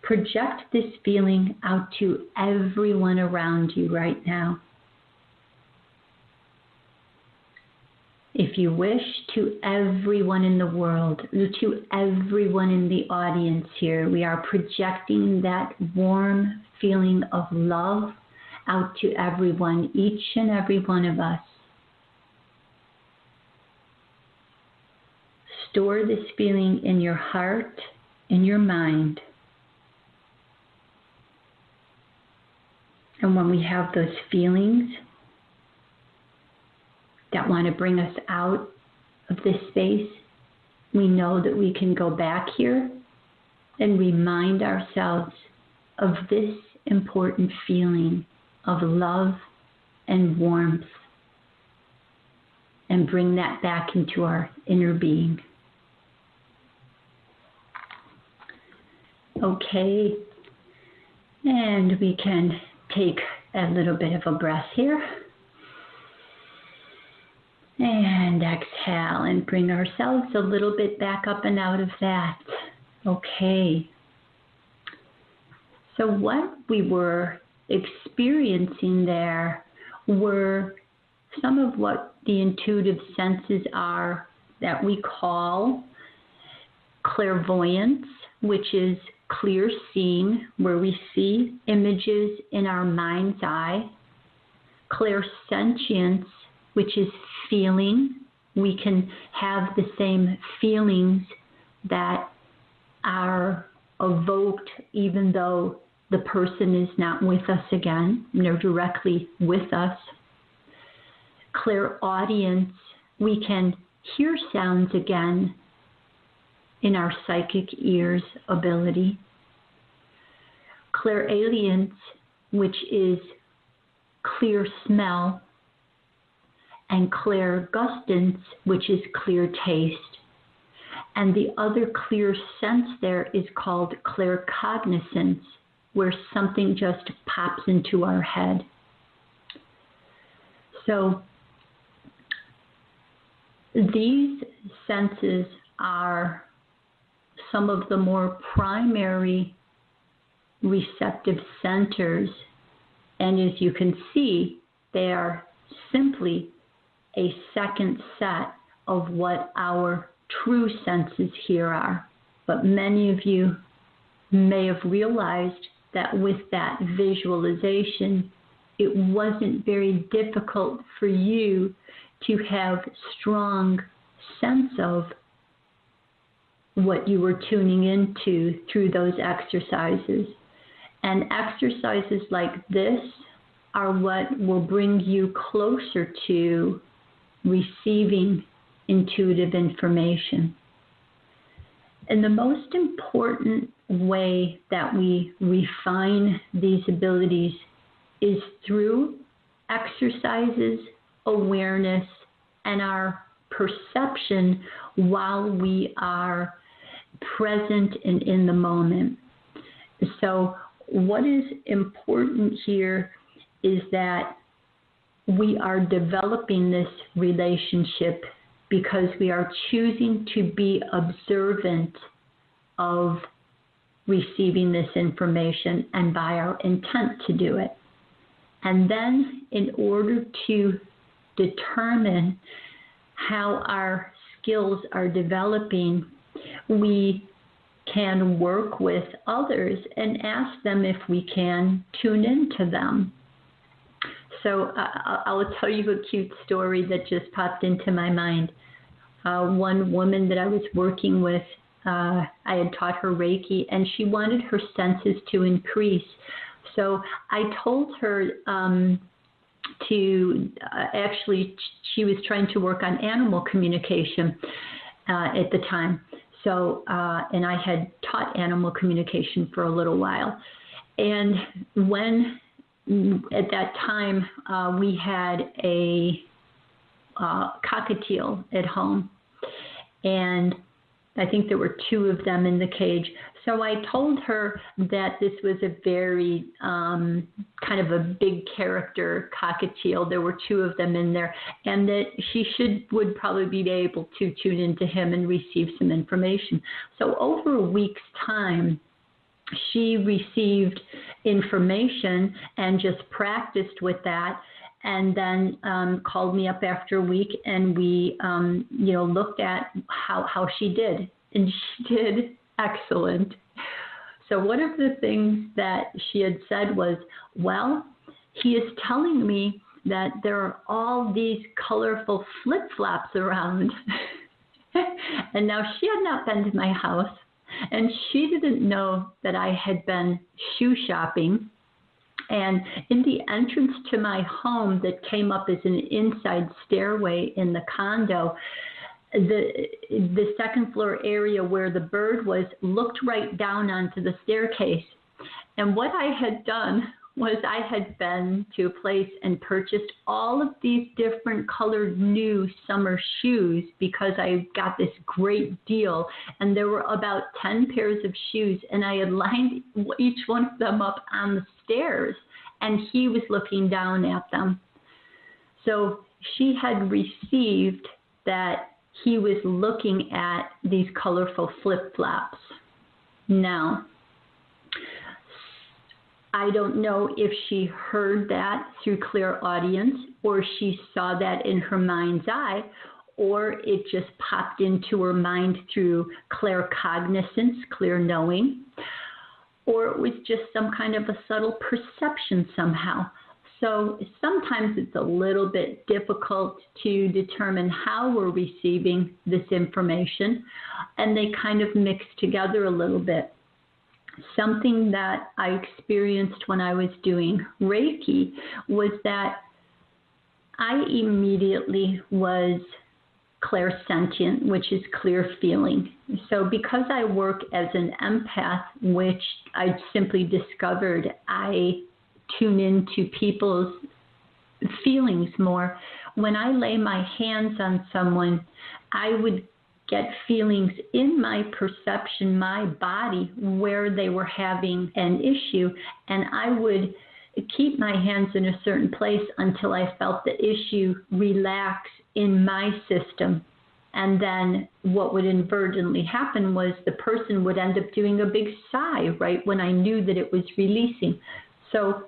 project this feeling out to everyone around you right now. If you wish, to everyone in the world, to everyone in the audience here, we are projecting that warm feeling of love out to everyone, each and every one of us. Store this feeling in your heart, in your mind. And when we have those feelings that want to bring us out of this space, we know that we can go back here and remind ourselves of this important feeling of love and warmth and bring that back into our inner being. Okay, and we can take a little bit of a breath here. And exhale and bring ourselves a little bit back up and out of that. Okay. So what we were experiencing there were some of what the intuitive senses are that we call clairvoyance, which is clear seeing, where we see images in our mind's eye. Clairsentience, which is feeling. We can have the same feelings that are evoked even though the person is not with us again, they're directly with us. Clairaudience, we can hear sounds again in our psychic ears ability. Clairaudience, which is clear smell, and clairgustance, which is clear taste. And the other clear sense there is called claircognizance, where something just pops into our head. So these senses are some of the more primary receptive centers, and as you can see, they are simply a second set of what our true senses here are. But many of you may have realized that with that visualization, it wasn't very difficult for you to have strong sense of what you were tuning into through those exercises. And exercises like this are what will bring you closer to receiving intuitive information. And the most important way that we refine these abilities is through exercises, awareness, and our perception while we are present and in the moment. So what is important here is that we are developing this relationship because we are choosing to be observant of receiving this information and by our intent to do it. And then in order to determine how our skills are developing, we can work with others and ask them if we can tune into them. So I'll tell you a cute story that just popped into my mind. One woman that I was working with, I had taught her Reiki, and she wanted her senses to increase. So I told her actually, she was trying to work on animal communication at the time. So, and I had taught animal communication for a little while. And when at that time, we had a cockatiel at home, and I think there were 2 of them in the cage. So I told her that this was a very kind of a big character cockatiel. There were 2 of them in there, and that she would probably be able to tune into him and receive some information. So over a week's time, she received information and just practiced with that, and then called me up after a week, and we looked at how she did, and she did excellent. So one of the things that she had said was, well, he is telling me that there are all these colorful flip-flops around. And now she had not been to my house, and she didn't know that I had been shoe shopping. And in the entrance to my home that came up as an inside stairway in the condo, the second floor area where the bird was looked right down onto the staircase. And what I had done was I had been to a place and purchased all of these different colored new summer shoes because I got this great deal. And there were about 10 pairs of shoes, and I had lined each one of them up on the stairs, and he was looking down at them. So she had received that he was looking at these colorful flip-flops. Now, I don't know if she heard that through clairaudience, or she saw that in her mind's eye, or it just popped into her mind through claircognizance, clear knowing, or it was just some kind of a subtle perception somehow. So sometimes it's a little bit difficult to determine how we're receiving this information, and they kind of mix together a little bit. Something that I experienced when I was doing Reiki was that I immediately was clairsentient, which is clear feeling. So because I work as an empath, which I simply discovered I tune into people's feelings more, when I lay my hands on someone, I would get feelings in my perception, my body, where they were having an issue, and I would keep my hands in a certain place until I felt the issue relax in my system. And then what would inadvertently happen was the person would end up doing a big sigh right when I knew that it was releasing. So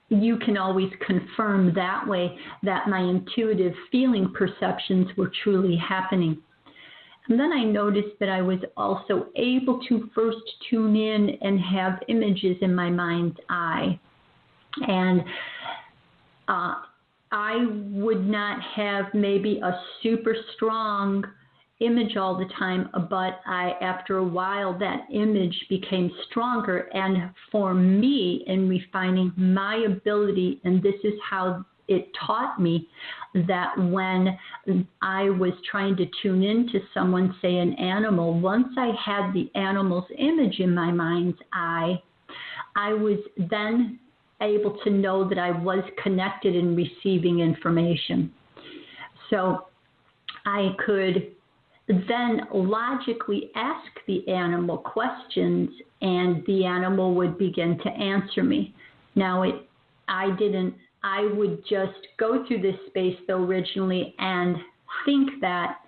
you can always confirm that way that my intuitive feeling perceptions were truly happening. And then I noticed that I was also able to first tune in and have images in my mind's eye. And I would not have maybe a super strong image all the time, but after a while, that image became stronger. And for me, in refining my ability, and this is how it taught me, that when I was trying to tune into someone, say an animal, once I had the animal's image in my mind's eye, I was then able to know that I was connected in receiving information. So I could then logically ask the animal questions, and the animal would begin to answer me. Now, I would just go through this space, though, originally, and think that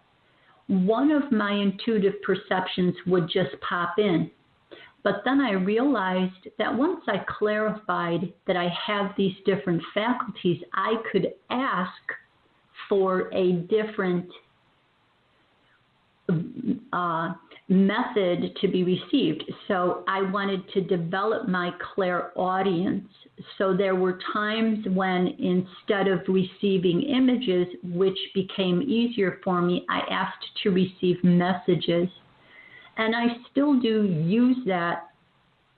one of my intuitive perceptions would just pop in. But then I realized that once I clarified that I have these different faculties, I could ask for a different method to be received. So I wanted to develop my clairaudience. So there were times when, instead of receiving images, which became easier for me, I asked to receive messages. And I still do use that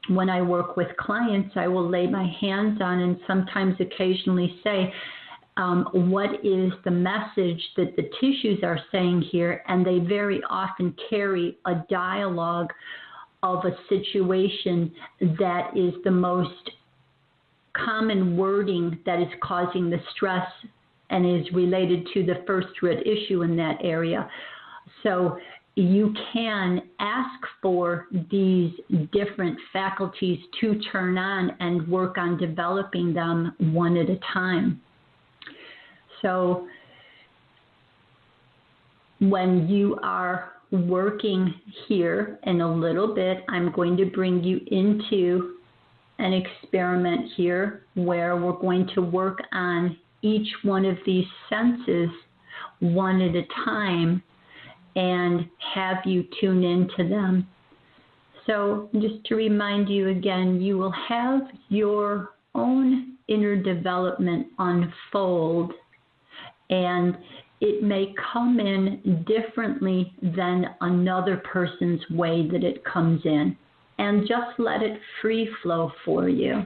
when I work with clients. I will lay my hands on and sometimes occasionally say, what is the message that the tissues are saying here? And they very often carry a dialogue of a situation that is the most common wording that is causing the stress and is related to the first root issue in that area. So you can ask for these different faculties to turn on and work on developing them one at a time. So when you are working here in a little bit, I'm going to bring you into an experiment here where we're going to work on each one of these senses one at a time and have you tune into them. So just to remind you again, you will have your own inner development unfold, and it may come in differently than another person's way that it comes in. And just let it free flow for you.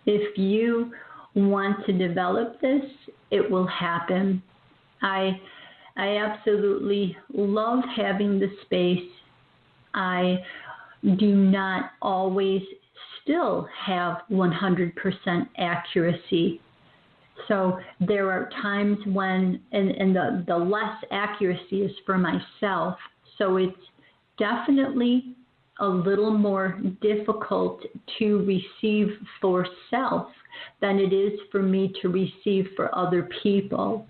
If you want to develop this, it will happen. I absolutely love having the space. I do not always still have 100% accuracy. So there are times when, and the less accuracy is for myself. So it's definitely a little more difficult to receive for self than it is for me to receive for other people.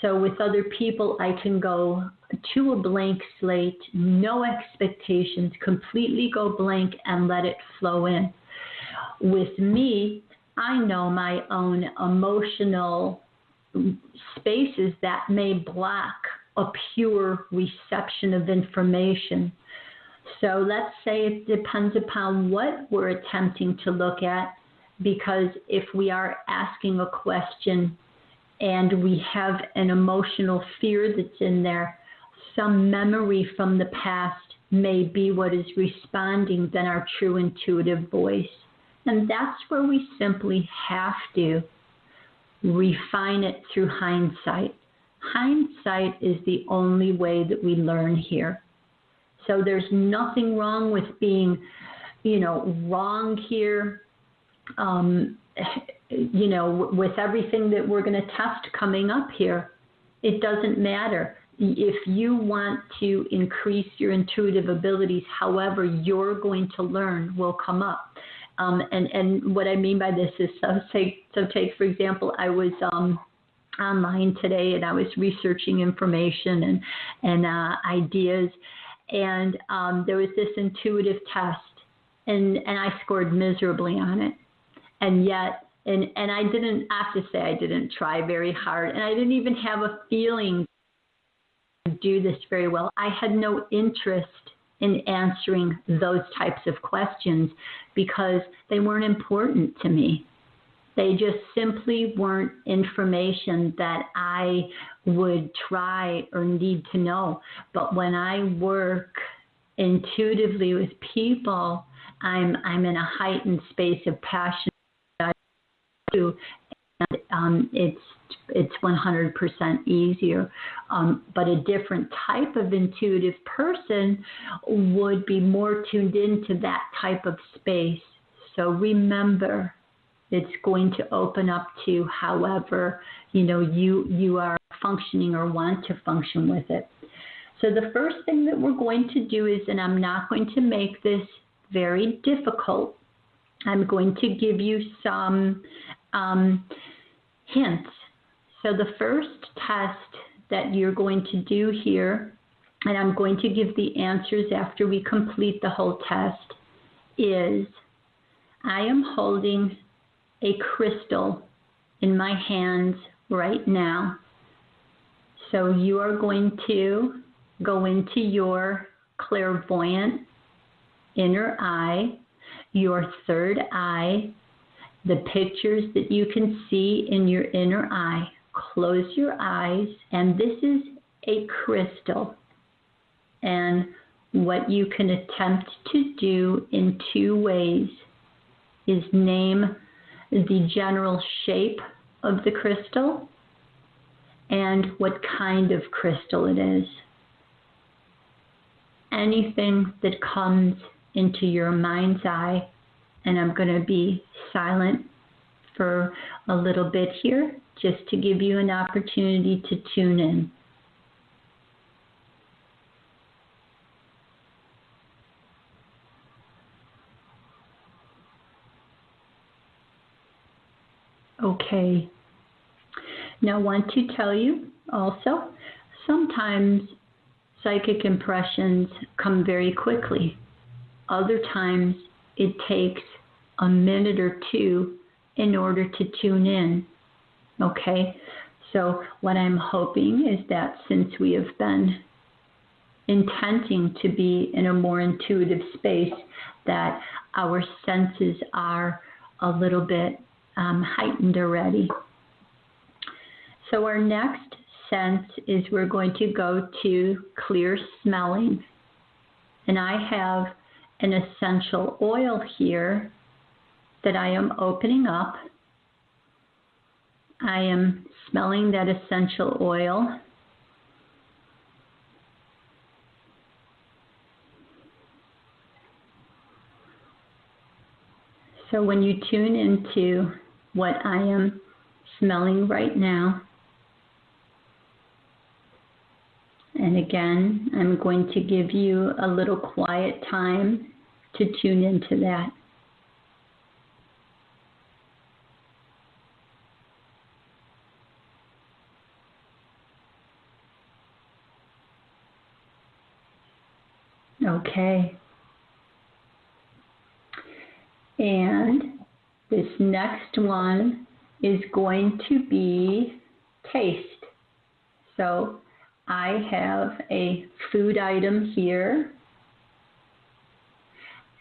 So with other people, I can go to a blank slate, no expectations, completely go blank and let it flow in. With me, I know my own emotional spaces that may block a pure reception of information. So let's say it depends upon what we're attempting to look at, because if we are asking a question and we have an emotional fear that's in there, some memory from the past may be what is responding than our true intuitive voice. And that's where we simply have to refine it through hindsight. Hindsight is the only way that we learn here. So there's nothing wrong with being, wrong here, with everything that we're going to test coming up here. It doesn't matter. If you want to increase your intuitive abilities, however you're going to learn will come up. And what I mean by this is, take for example, I was online today and I was researching information and ideas. And there was this intuitive test, and I scored miserably on it. And yet, and I didn't have to say I didn't try very hard, and I didn't even have a feeling to do this very well. I had no interest in answering those types of questions because they weren't important to me. They just simply weren't information that I would try or need to know. But when I work intuitively with people, I'm in a heightened space of passion. And it's 100% easier. But a different type of intuitive person would be more tuned into that type of space. So remember, it's going to open up to however you are functioning or want to function with it. So the first thing that we're going to do is, and I'm not going to make this very difficult, I'm going to give you some hints. So the first test that you're going to do here, and I'm going to give the answers after we complete the whole test, is I am holding a crystal in my hands right now. So you are going to go into your clairvoyant inner eye, your third eye, the pictures that you can see in your inner eye. Close your eyes, and this is a crystal. And what you can attempt to do in two ways is name the general shape of the crystal and what kind of crystal it is. Anything that comes into your mind's eye, and I'm going to be silent for a little bit here just to give you an opportunity to tune in. Okay. Now I want to tell you also, sometimes psychic impressions come very quickly. Other times it takes a minute or two in order to tune in. Okay? So what I'm hoping is that since we have been intending to be in a more intuitive space, that our senses are a little bit heightened already. So our next sense is we're going to go to clear smelling. And I have an essential oil here that I am opening up. I am smelling that essential oil. So when you tune into what I am smelling right now, and again, I'm going to give you a little quiet time to tune into that. Okay. And this next one is going to be taste. So I have a food item here,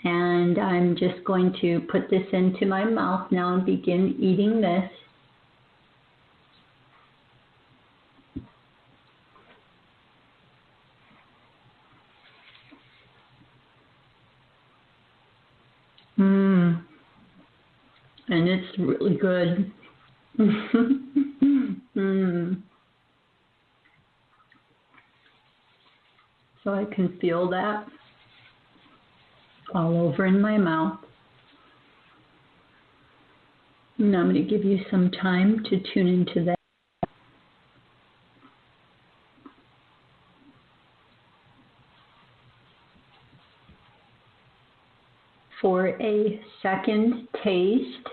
and I'm just going to put this into my mouth now and begin eating this. And it's really good. So I can feel that all over in my mouth. And I'm going to give you some time to tune into that. For a second taste,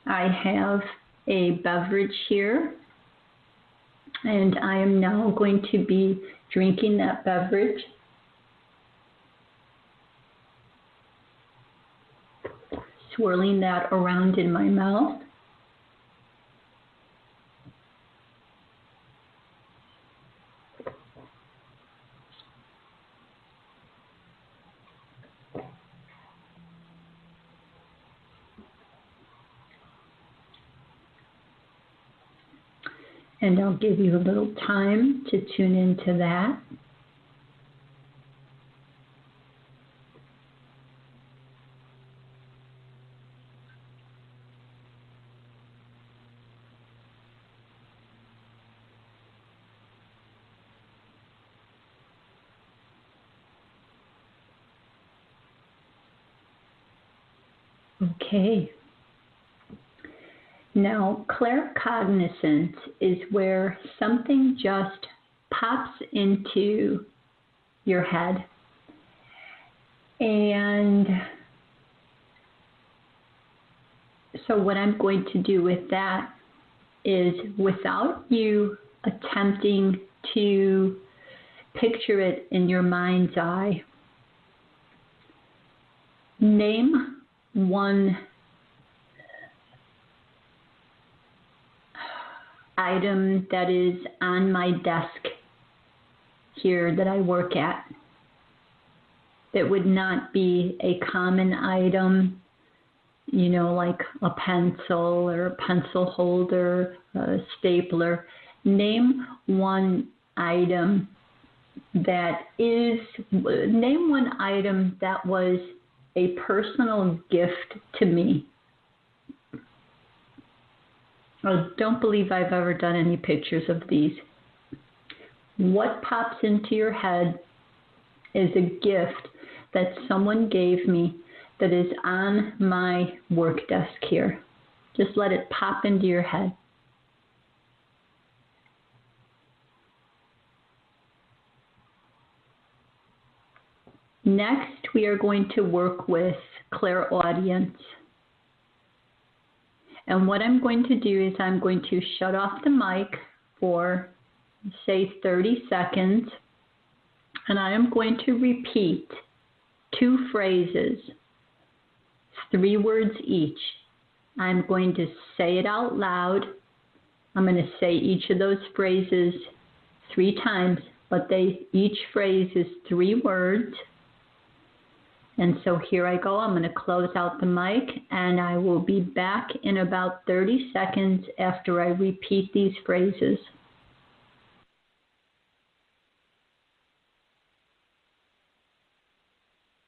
I have a beverage here, and I am now going to be drinking that beverage. Swirling that around in my mouth. And I'll give you a little time to tune into that. Okay. Now, claircognizance is where something just pops into your head. And so what I'm going to do with that is, without you attempting to picture it in your mind's eye, name one item that is on my desk here that I work at that would not be a common item, you know, like a pencil or a pencil holder, a stapler. Name one item that was a personal gift to me. I don't believe I've ever done any pictures of these. What pops into your head is a gift that someone gave me that is on my work desk here. Just let it pop into your head. Next, we are going to work with clairaudience. And what I'm going to do is I'm going to shut off the mic for, say, 30 seconds. And I am going to repeat 2 phrases, 3 words each. I'm going to say it out loud. I'm going to say each of those phrases 3 times, but each phrase is 3 words. And so here I go. I'm going to close out the mic, and I will be back in about 30 seconds after I repeat these phrases.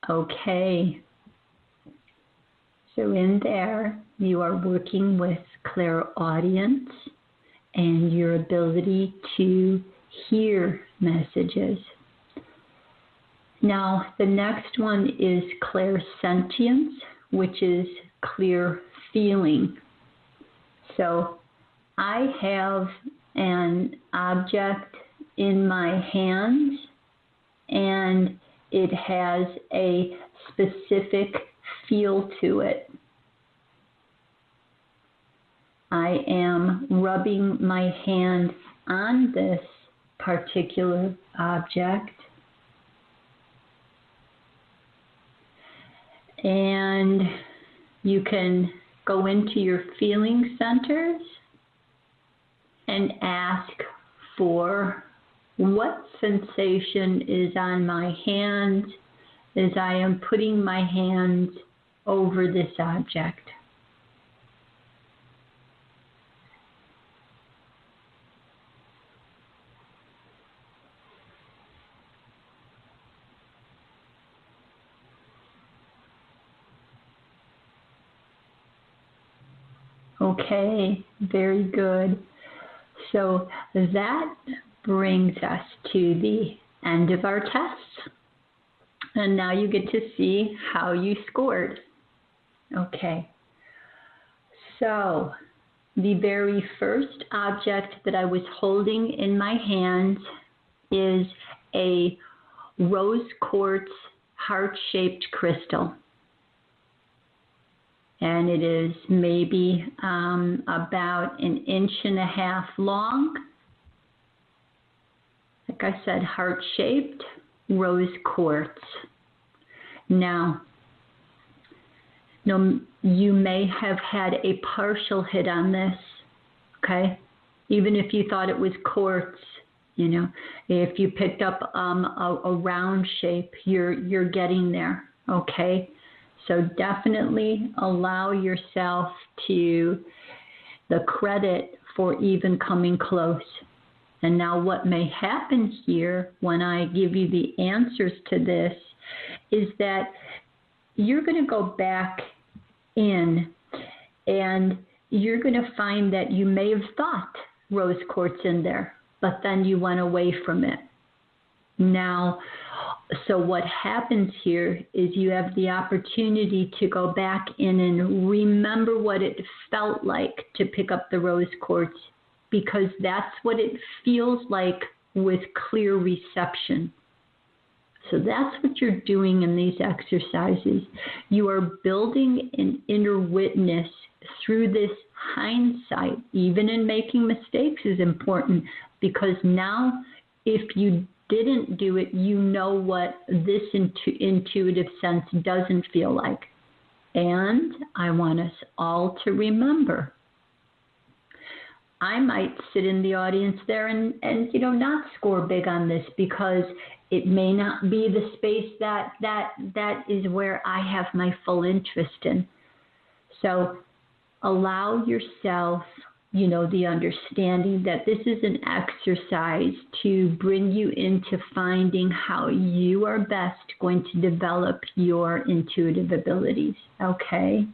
Okay. So in there, you are working with clairaudience and your ability to hear messages. Now, the next one is clairsentience, which is clear feeling. So I have an object in my hands, and it has a specific feel to it. I am rubbing my hand on this particular object, and you can go into your feeling centers and ask for what sensation is on my hands as I am putting my hands over this object. Okay, very good. So that brings us to the end of our test. And now you get to see how you scored. Okay. So the very first object that I was holding in my hands is a rose quartz heart-shaped crystal. And it is maybe about 1.5 inches long. Like I said, heart-shaped rose quartz. Now, you may have had a partial hit on this, okay? Even if you thought it was quartz, if you picked up a round shape, you're getting there, okay? So definitely allow yourself to the credit for even coming close. And now what may happen here when I give you the answers to this is that you're going to go back in and you're going to find that you may have thought rose quartz in there, but then you went away from it. Now, so what happens here is you have the opportunity to go back in and remember what it felt like to pick up the rose quartz, because that's what it feels like with clear reception. So that's what you're doing in these exercises. You are building an inner witness through this hindsight. Even in making mistakes is important, because now if you didn't do it, you know what this intuitive sense doesn't feel like. And I want us all to remember, I might sit in the audience there and not score big on this, because it may not be the space that is where I have my full interest in. So allow yourself, the understanding that this is an exercise to bring you into finding how you are best going to develop your intuitive abilities, okay?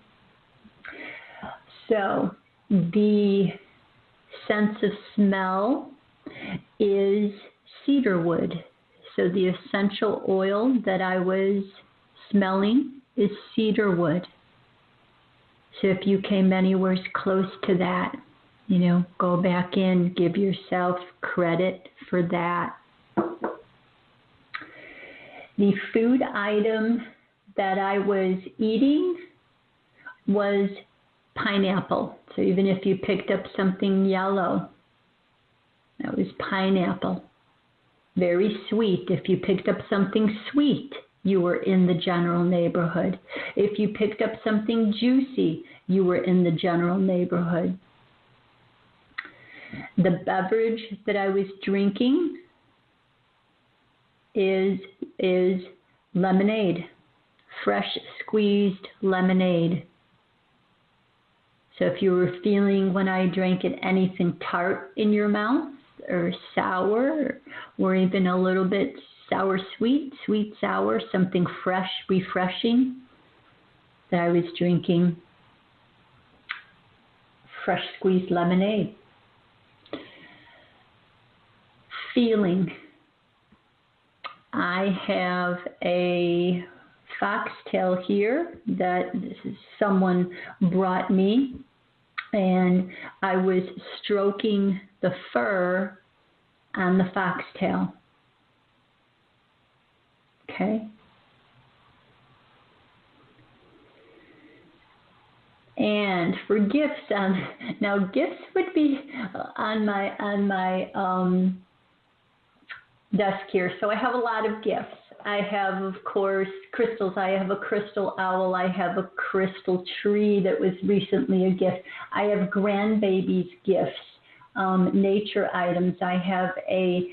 So the sense of smell is cedar wood. So the essential oil that I was smelling is cedar wood. So if you came anywhere close to that, go back in, give yourself credit for that. The food item that I was eating was pineapple. So even if you picked up something yellow, that was pineapple. Very sweet. If you picked up something sweet, you were in the general neighborhood. If you picked up something juicy, you were in the general neighborhood. The beverage that I was drinking is lemonade, fresh squeezed lemonade. So if you were feeling when I drank it anything tart in your mouth or sour or even a little bit sour sweet, sweet sour, something fresh, refreshing, that I was drinking fresh squeezed lemonade. Feeling. I have a foxtail here that someone brought me, and I was stroking the fur on the foxtail. Okay. And for gifts, now gifts would be on my desk here. So I have a lot of gifts. I have, of course, crystals. I have a crystal owl. I have a crystal tree that was recently a gift. I have grandbabies' gifts, nature items. I have a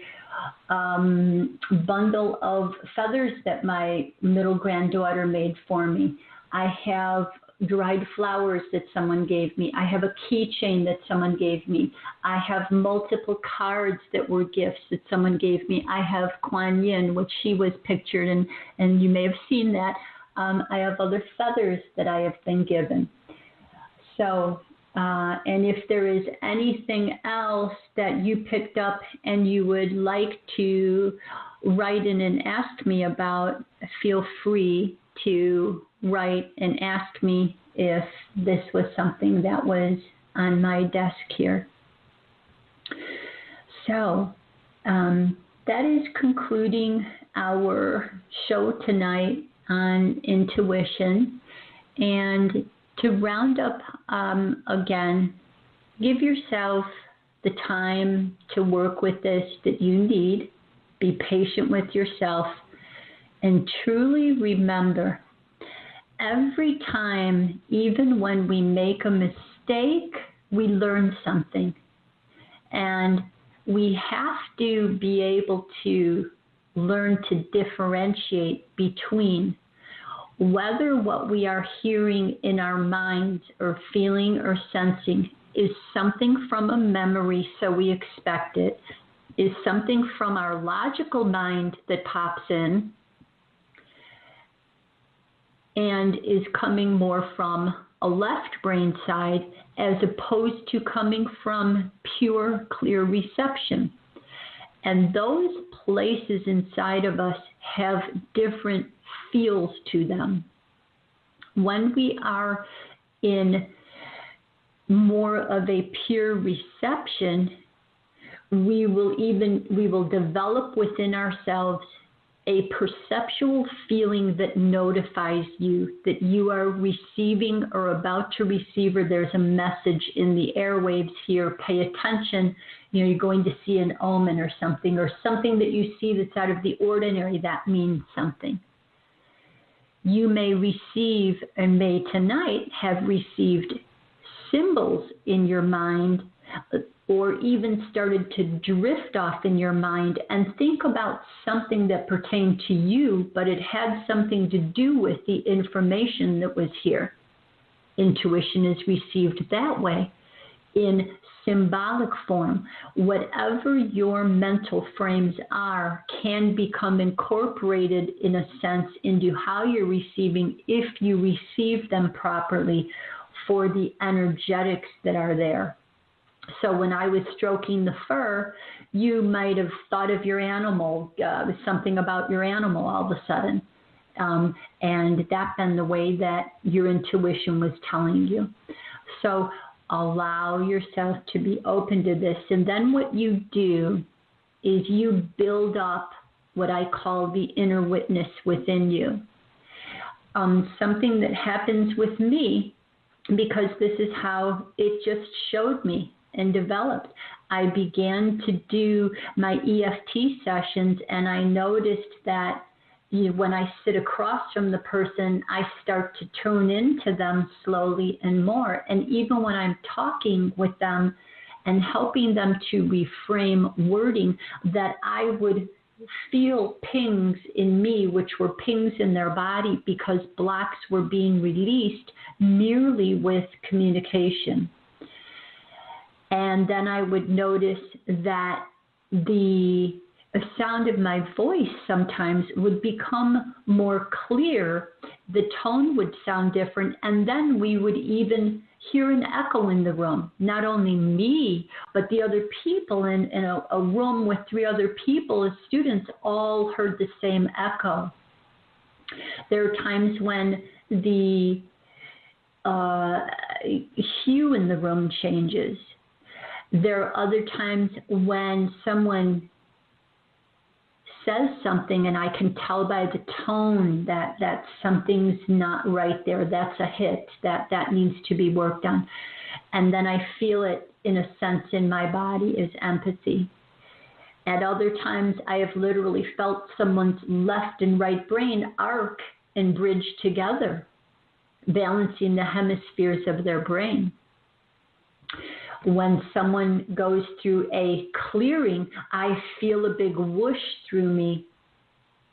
bundle of feathers that my middle granddaughter made for me. I have dried flowers that someone gave me. I have a keychain that someone gave me. I have multiple cards that were gifts that someone gave me. I have Kuan Yin, which she was pictured, and you may have seen that. I have other feathers that I have been given. So, and if there is anything else that you picked up and you would like to write in and ask me about, feel free to write and ask me if this was something that was on my desk here. So that is concluding our show tonight on intuition. And to round up again, give yourself the time to work with this that you need. Be patient with yourself. And truly remember, every time, even when we make a mistake, we learn something. And we have to be able to learn to differentiate between whether what we are hearing in our minds or feeling or sensing is something from a memory, so we expect it, is something from our logical mind that pops in, and is coming more from a left brain side as opposed to coming from pure, clear reception. And those places inside of us have different feels to them. When we are in more of a pure reception, we will develop within ourselves a perceptual feeling that notifies you that you are receiving or about to receive, or there's a message in the airwaves here. Pay attention. You're going to see an omen or something that you see that's out of the ordinary. That means something. You may receive, and may tonight have received, symbols in your mind, or even started to drift off in your mind and think about something that pertained to you, but it had something to do with the information that was here. Intuition is received that way, in symbolic form. Whatever your mental frames are can become incorporated, in a sense, into how you're receiving, if you receive them properly, for the energetics that are there. So when I was stroking the fur, you might have thought of your animal, something about your animal all of a sudden. and that been the way that your intuition was telling you. So allow yourself to be open to this. And then what you do is you build up what I call the inner witness within you. Something that happens with me, because this is how it just showed me and developed. I began to do my EFT sessions, and I noticed that when I sit across from the person, I start to tune into them slowly and more. And even when I'm talking with them and helping them to reframe wording, that I would feel pings in me, which were pings in their body, because blocks were being released merely with communication. And then I would notice that the sound of my voice sometimes would become more clear. The tone would sound different, and then we would even hear an echo in the room. Not only me, but the other people in a room with 3 other people as students all heard the same echo. There are times when the hue in the room changes. There are other times when someone says something and I can tell by the tone that something's not right there. That's a hit. That needs to be worked on. And then I feel it in a sense in my body as empathy. At other times, I have literally felt someone's left and right brain arc and bridge together, balancing the hemispheres of their brain. When someone goes through a clearing, I feel a big whoosh through me,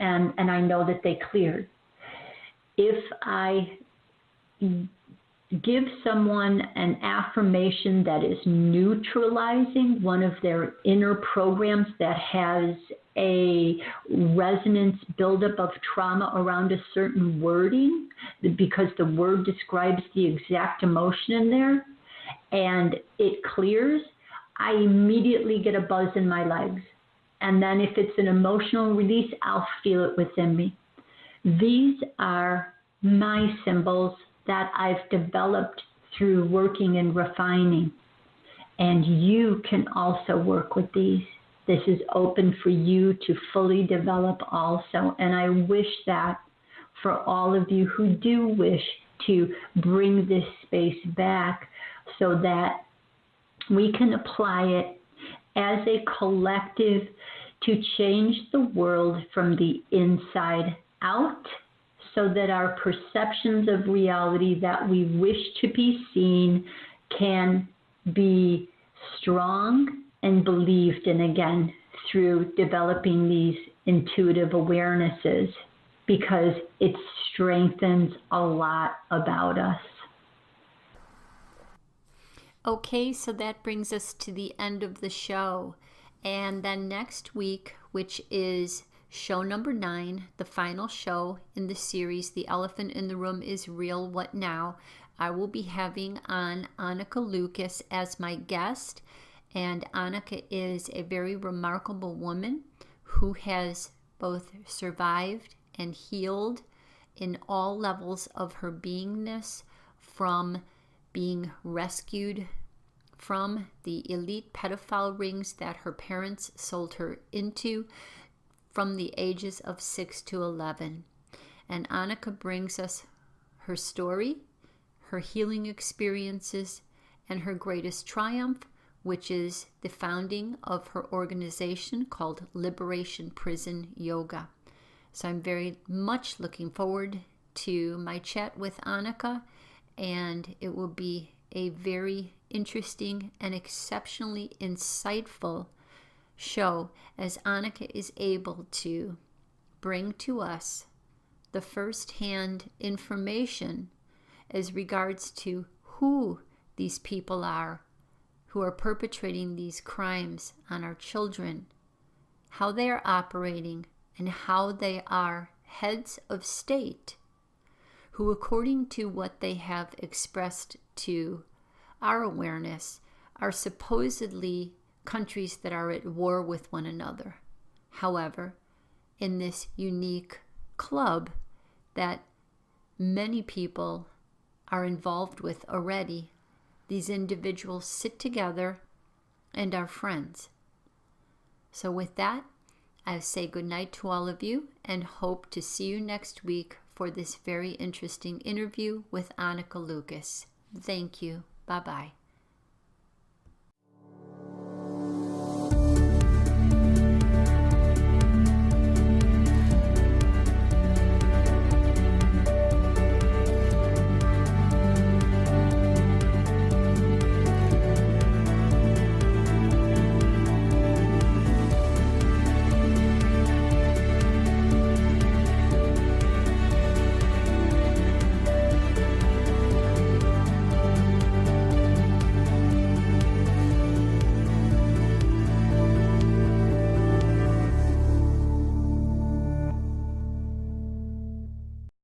and I know that they cleared. If I give someone an affirmation that is neutralizing one of their inner programs that has a resonance buildup of trauma around a certain wording, because the word describes the exact emotion in there, and it clears, I immediately get a buzz in my legs. And then if it's an emotional release, I'll feel it within me. These are my symbols that I've developed through working and refining. And you can also work with these. This is open for you to fully develop also. And I wish that for all of you who do wish to bring this space back, so that we can apply it as a collective to change the world from the inside out, so that our perceptions of reality that we wish to be seen can be strong and believed in again through developing these intuitive awarenesses, because it strengthens a lot about us. Okay, so that brings us to the end of the show. And then next week, which is show number 9, the final show in the series, The Elephant in the Room is Real, What Now? I will be having on Annika Lucas as my guest. And Annika is a very remarkable woman who has both survived and healed in all levels of her beingness, from being rescued from the elite pedophile rings that her parents sold her into from the ages of 6 to 11. And Annika brings us her story, her healing experiences, and her greatest triumph, which is the founding of her organization called Liberation Prison Yoga. So I'm very much looking forward to my chat with Annika, and it will be a very interesting and exceptionally insightful show, as Annika is able to bring to us the first-hand information as regards to who these people are who are perpetrating these crimes on our children, how they are operating, and how they are heads of state who, according to what they have expressed to our awareness, are supposedly countries that are at war with one another. However, in this unique club, that many people are involved with already. These individuals sit together and are friends. So with that, I say good night to all of you and hope to see you next week for this very interesting interview with Annika Lucas. Thank you. Bye-bye.